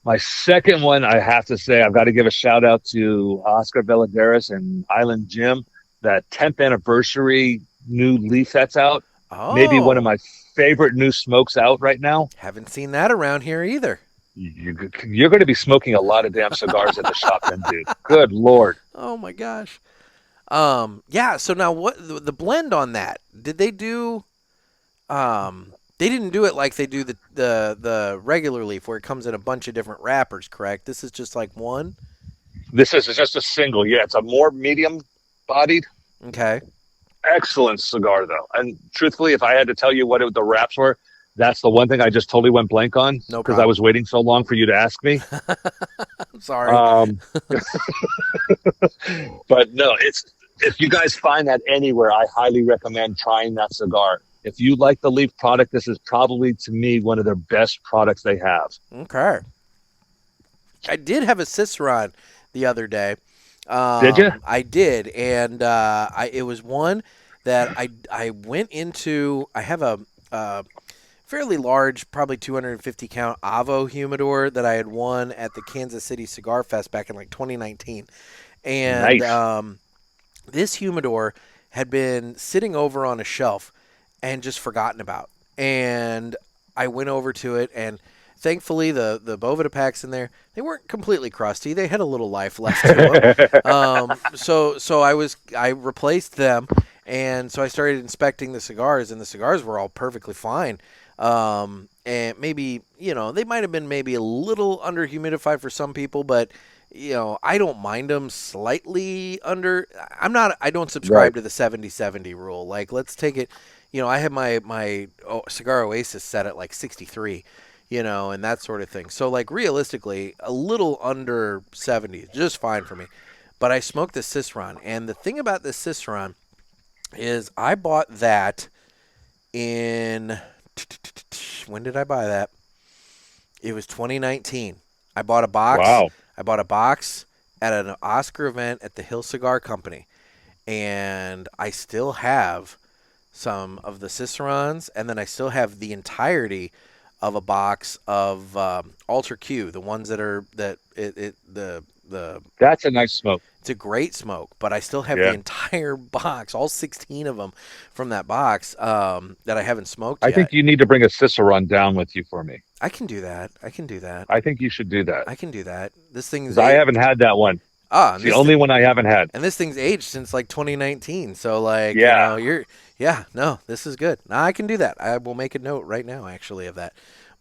My second one, I have to say, I've got to give a shout out to Oscar Valladares and Island Jim. That 10th anniversary new leaf that's out. Oh. Maybe one of my favorite new smokes out right now. Haven't seen that around here either. You're going to be smoking a lot of damn cigars at the shop then, dude. Good Lord. Oh, my gosh. Yeah, so now what the blend on that? Did they do they didn't do it like they do the regular leaf where it comes in a bunch of different wrappers, correct? This is just like one? This is just a single. Yeah, it's a more medium bodied. Okay. excellent cigar, though. And truthfully, if I had to tell you what the wraps were, that's the one thing I just totally went blank on No because I problem. was waiting so long for you to ask me. I'm sorry. But no, if you guys find that anywhere, I highly recommend trying that cigar. If you like the Leaf product, this is probably, to me, one of their best products they have. Okay. I did have a Cicerone the other day. Did you? I did, and it was one that I went into. I have a fairly large, probably 250 count Avo humidor that I had won at the Kansas City Cigar Fest back in like 2019, and Nice. This humidor had been sitting over on a shelf and just forgotten about. And I went over to it, and thankfully the Bovida packs in there, they weren't completely crusty. They had a little life left to them. So I replaced them, and so I started inspecting the cigars, and the cigars were all perfectly fine. And maybe, they might have been maybe a little under humidified for some people, but I don't mind them slightly under. I don't subscribe to the 70-70 rule. Like, let's take it, I have my Cigar Oasis set at like 63, and that sort of thing. So, like, realistically, a little under 70 is just fine for me. But I smoked the Cicerone, and the thing about this Cicerone is I bought that in, when did I buy that? It was 2019. I bought a box. Wow. I bought a box at an Oscar event at the Hill Cigar Company, and I still have some of the Cicerones, and then I still have the entirety of a box of Ultra Q, the ones that are the That's a nice smoke. It's a great smoke, but I still have the entire box, all 16 of them from that box that I haven't smoked yet. I think you need to bring a Cicerone down with you for me. I can do that. I think you should do that. I can do that. This thing's I haven't had that one. It's the only one I haven't had. And this thing's aged since like 2019. So like, this is good. Now I can do that. I will make a note right now actually of that.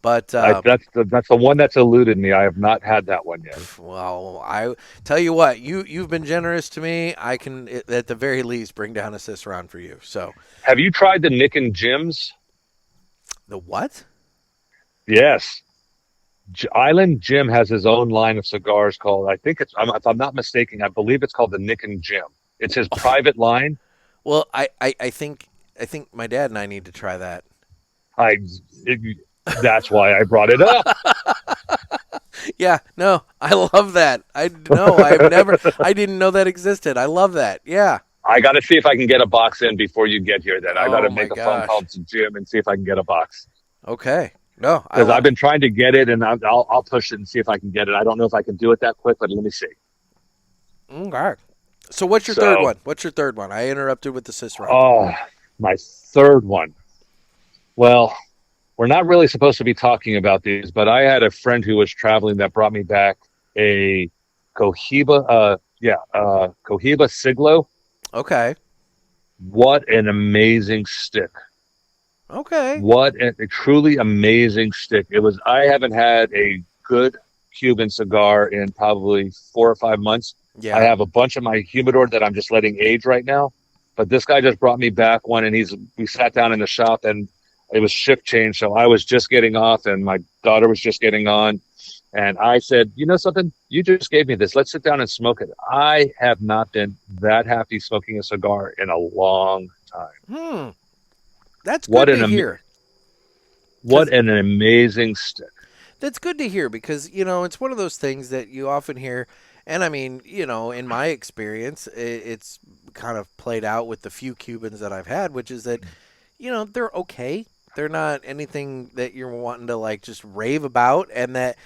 But that's the one that's eluded me. I have not had that one yet. Well, I tell you what, you've been generous to me. I can at the very least bring down a Cicerone for you. So, have you tried the Nick and Jim's? The what? Yes. Island Jim has his own line of cigars called, if I'm not mistaken, I believe it's called the Nick and Jim. It's his private line. Well, I think my dad and I need to try that. That's why I brought it up. Yeah, no, I love that. I didn't know that existed. I love that. Yeah. I got to see if I can get a box in before you get here then. I got to make a phone call to Jim and see if I can get a box. Okay. No, because I've been trying to get it, and I'll push it and see if I can get it. I don't know if I can do it that quick, but let me see. Okay. So what's your third one? What's your third one? I interrupted with the Cicerone. Oh, my third one. Well, we're not really supposed to be talking about these, but I had a friend who was traveling that brought me back a Cohiba Siglo. Okay. What an amazing stick. Okay. What a truly amazing stick. It was. I haven't had a good Cuban cigar in probably 4 or 5 months. Yeah. I have a bunch of my humidor that I'm just letting age right now. But this guy just brought me back one, and we sat down in the shop, and it was shift change. So I was just getting off, and my daughter was just getting on. And I said, you know something? You just gave me this. Let's sit down and smoke it. I have not been that happy smoking a cigar in a long time. That's good to hear. What an amazing stick. That's good to hear because, it's one of those things that you often hear. And I mean, in my experience, it's kind of played out with the few Cubans that I've had, which is that, they're okay. They're not anything that you're wanting to like just rave about. And that,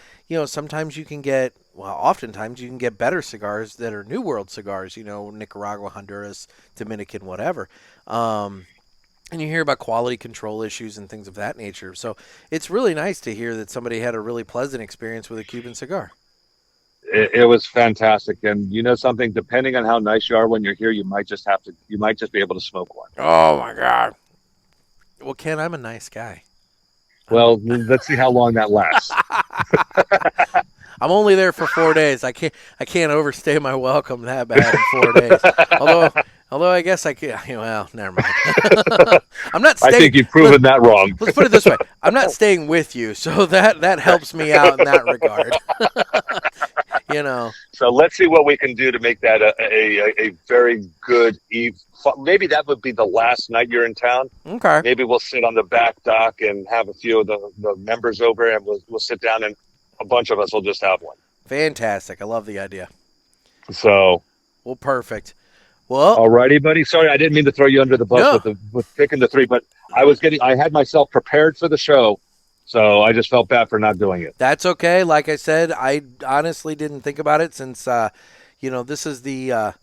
sometimes you can get, oftentimes you can get better cigars that are New World cigars, Nicaragua, Honduras, Dominican, whatever. And you hear about quality control issues and things of that nature. So it's really nice to hear that somebody had a really pleasant experience with a Cuban cigar. It was fantastic. And you know something, depending on how nice you are when you're here, you might just be able to smoke one. Oh my God. Well, Ken, I'm a nice guy. Well, let's see how long that lasts. I'm only there for 4 days. I can't overstay my welcome that bad in 4 days. Although I guess I could. Well, never mind. I'm not I staying. think you've proven that wrong. Let's put it this way: I'm not staying with you, so that helps me out in that regard. So let's see what we can do to make that a very good eve. Maybe that would be the last night you're in town. Okay. Maybe we'll sit on the back dock and have a few of the members over, and we'll sit down, and a bunch of us will just have one. Fantastic. I love the idea. So. Well, perfect. Well, alrighty, buddy. Sorry, I didn't mean to throw you under the bus with picking the three, but I had myself prepared for the show, so I just felt bad for not doing it. That's okay. Like I said, I honestly didn't think about it since, this is the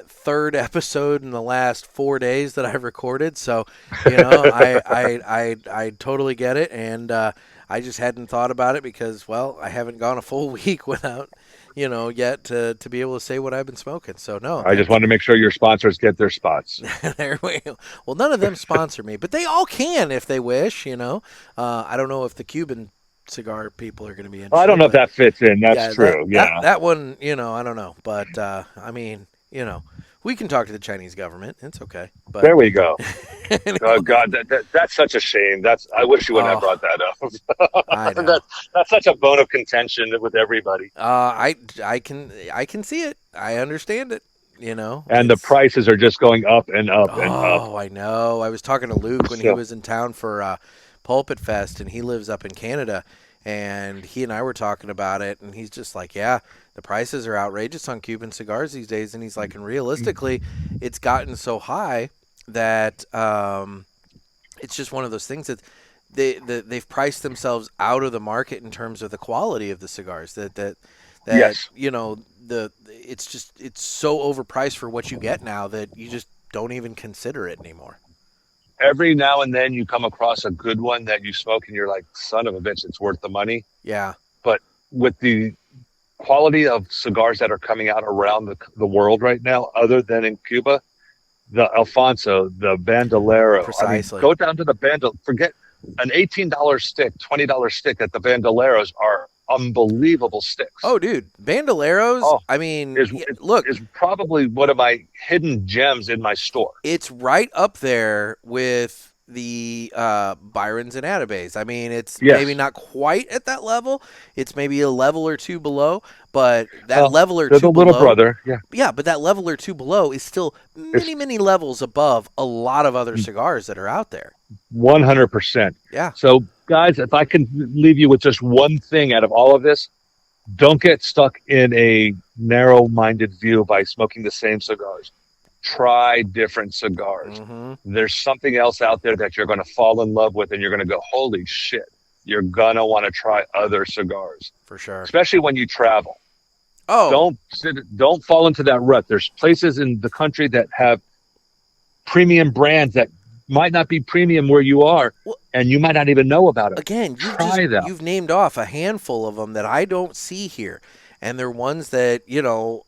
third episode in the last 4 days that I've recorded. So, I totally get it, and I just hadn't thought about it because, well, I haven't gone a full week without. Yet to be able to say what I've been smoking. So, no. I just wanted to make sure your sponsors get their spots. There we go. Well, none of them sponsor me, but they all can if they wish, I don't know if the Cuban cigar people are going to be interested. I don't know if that fits in. That's true. That one, I don't know. But, we can talk to the Chinese government. It's okay. But there we go. Oh, God, that's such a shame. I wish you wouldn't have brought that up. I know. That's such a bone of contention with everybody. I can see it. I understand it. And the prices are just going up and up and up. Oh, I know. I was talking to Luke when he was in town for Pulpit Fest, and he lives up in Canada. And he and I were talking about it, and he's just like, yeah, the prices are outrageous on Cuban cigars these days. And he's like, and realistically, it's gotten so high that it's just one of those things that they've priced themselves out of the market in terms of the quality of the cigars. Yes. It's so overpriced for what you get now that you just don't even consider it anymore. Every now and then you come across a good one that you smoke and you're like, son of a bitch, it's worth the money. Yeah. But with the quality of cigars that are coming out around the world right now, other than in Cuba, the Alfonso, the Bandolero. Precisely. Go down to the forget an $18 stick, $20 stick at the Bandoleros are unbelievable sticks. Oh, dude. Bandoleros, is probably one of my hidden gems in my store. It's right up there with the Byrons and Atabes. I mean, it's maybe not quite at that level. It's maybe a level or two below, but that level or two the below. Little brother, yeah. Yeah, but that level or two below is still many levels above a lot of other cigars that are out there. 100%. Yeah. So, guys, if I can leave you with just one thing out of all of this, don't get stuck in a narrow-minded view by smoking the same cigars. Try different cigars. Mm-hmm. There's something else out there that you're going to fall in love with, and you're going to go, holy shit. You're going to want to try other cigars. For sure. Especially when you travel. Oh. Don't fall into that rut. There's places in the country that have premium brands that might not be premium where you are, and you might not even know about it. Again, you've named off a handful of them that I don't see here, and they're ones that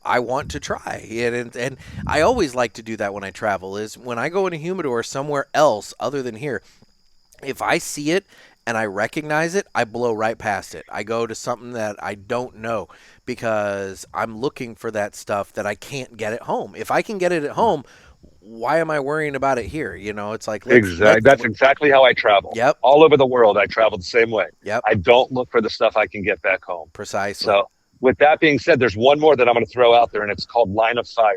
I want to try. And I always like to do that when I travel. Is when I go in a humidor somewhere else other than here, if I see it and I recognize it, I blow right past it. I go to something that I don't know because I'm looking for that stuff that I can't get at home. If I can get it at home, why am I worrying about it here? It's like that's exactly how I travel. Yep. All over the world, I travel the same way. Yep. I don't look for the stuff I can get back home. Precisely. So, with that being said, there's one more that I'm going to throw out there, and it's called Line of Fire.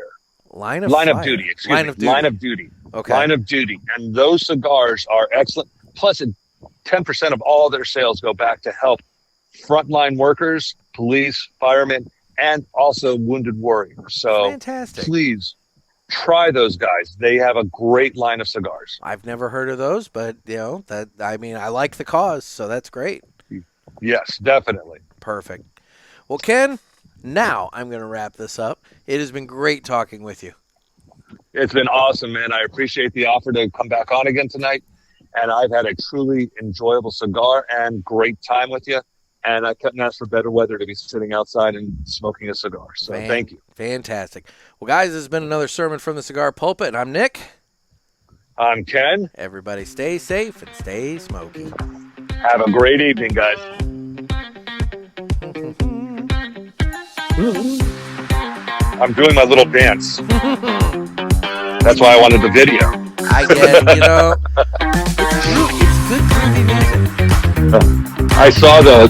Line of Duty. Line of Duty. Okay. Line of Duty, and those cigars are excellent. Plus, 10% of all their sales go back to help frontline workers, police, firemen, and also wounded warriors. So, fantastic. Please try those guys. They have a great line of cigars. I've never heard of those, but I like the cause, so that's great. Yes, definitely. Perfect. Well, Ken, now I'm going to wrap this up. It has been great talking with you. It's been awesome, man. I appreciate the offer to come back on again tonight, and I've had a truly enjoyable cigar and great time with you. And I couldn't ask for better weather to be sitting outside and smoking a cigar. So thank you. Fantastic. Well, guys, this has been another sermon from the Cigar Pulpit. And I'm Nick. I'm Ken. Everybody stay safe and stay smoky. Have a great evening, guys. I'm doing my little dance. That's why I wanted the video. I get it, it's good groovy music. I saw the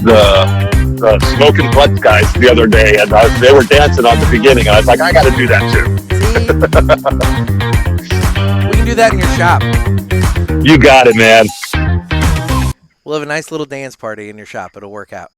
Smoking Butts guys the other day, and they were dancing on the beginning, and I was like, I got to do that too. See? We can do that in your shop. You got it, man. We'll have a nice little dance party in your shop. It'll work out.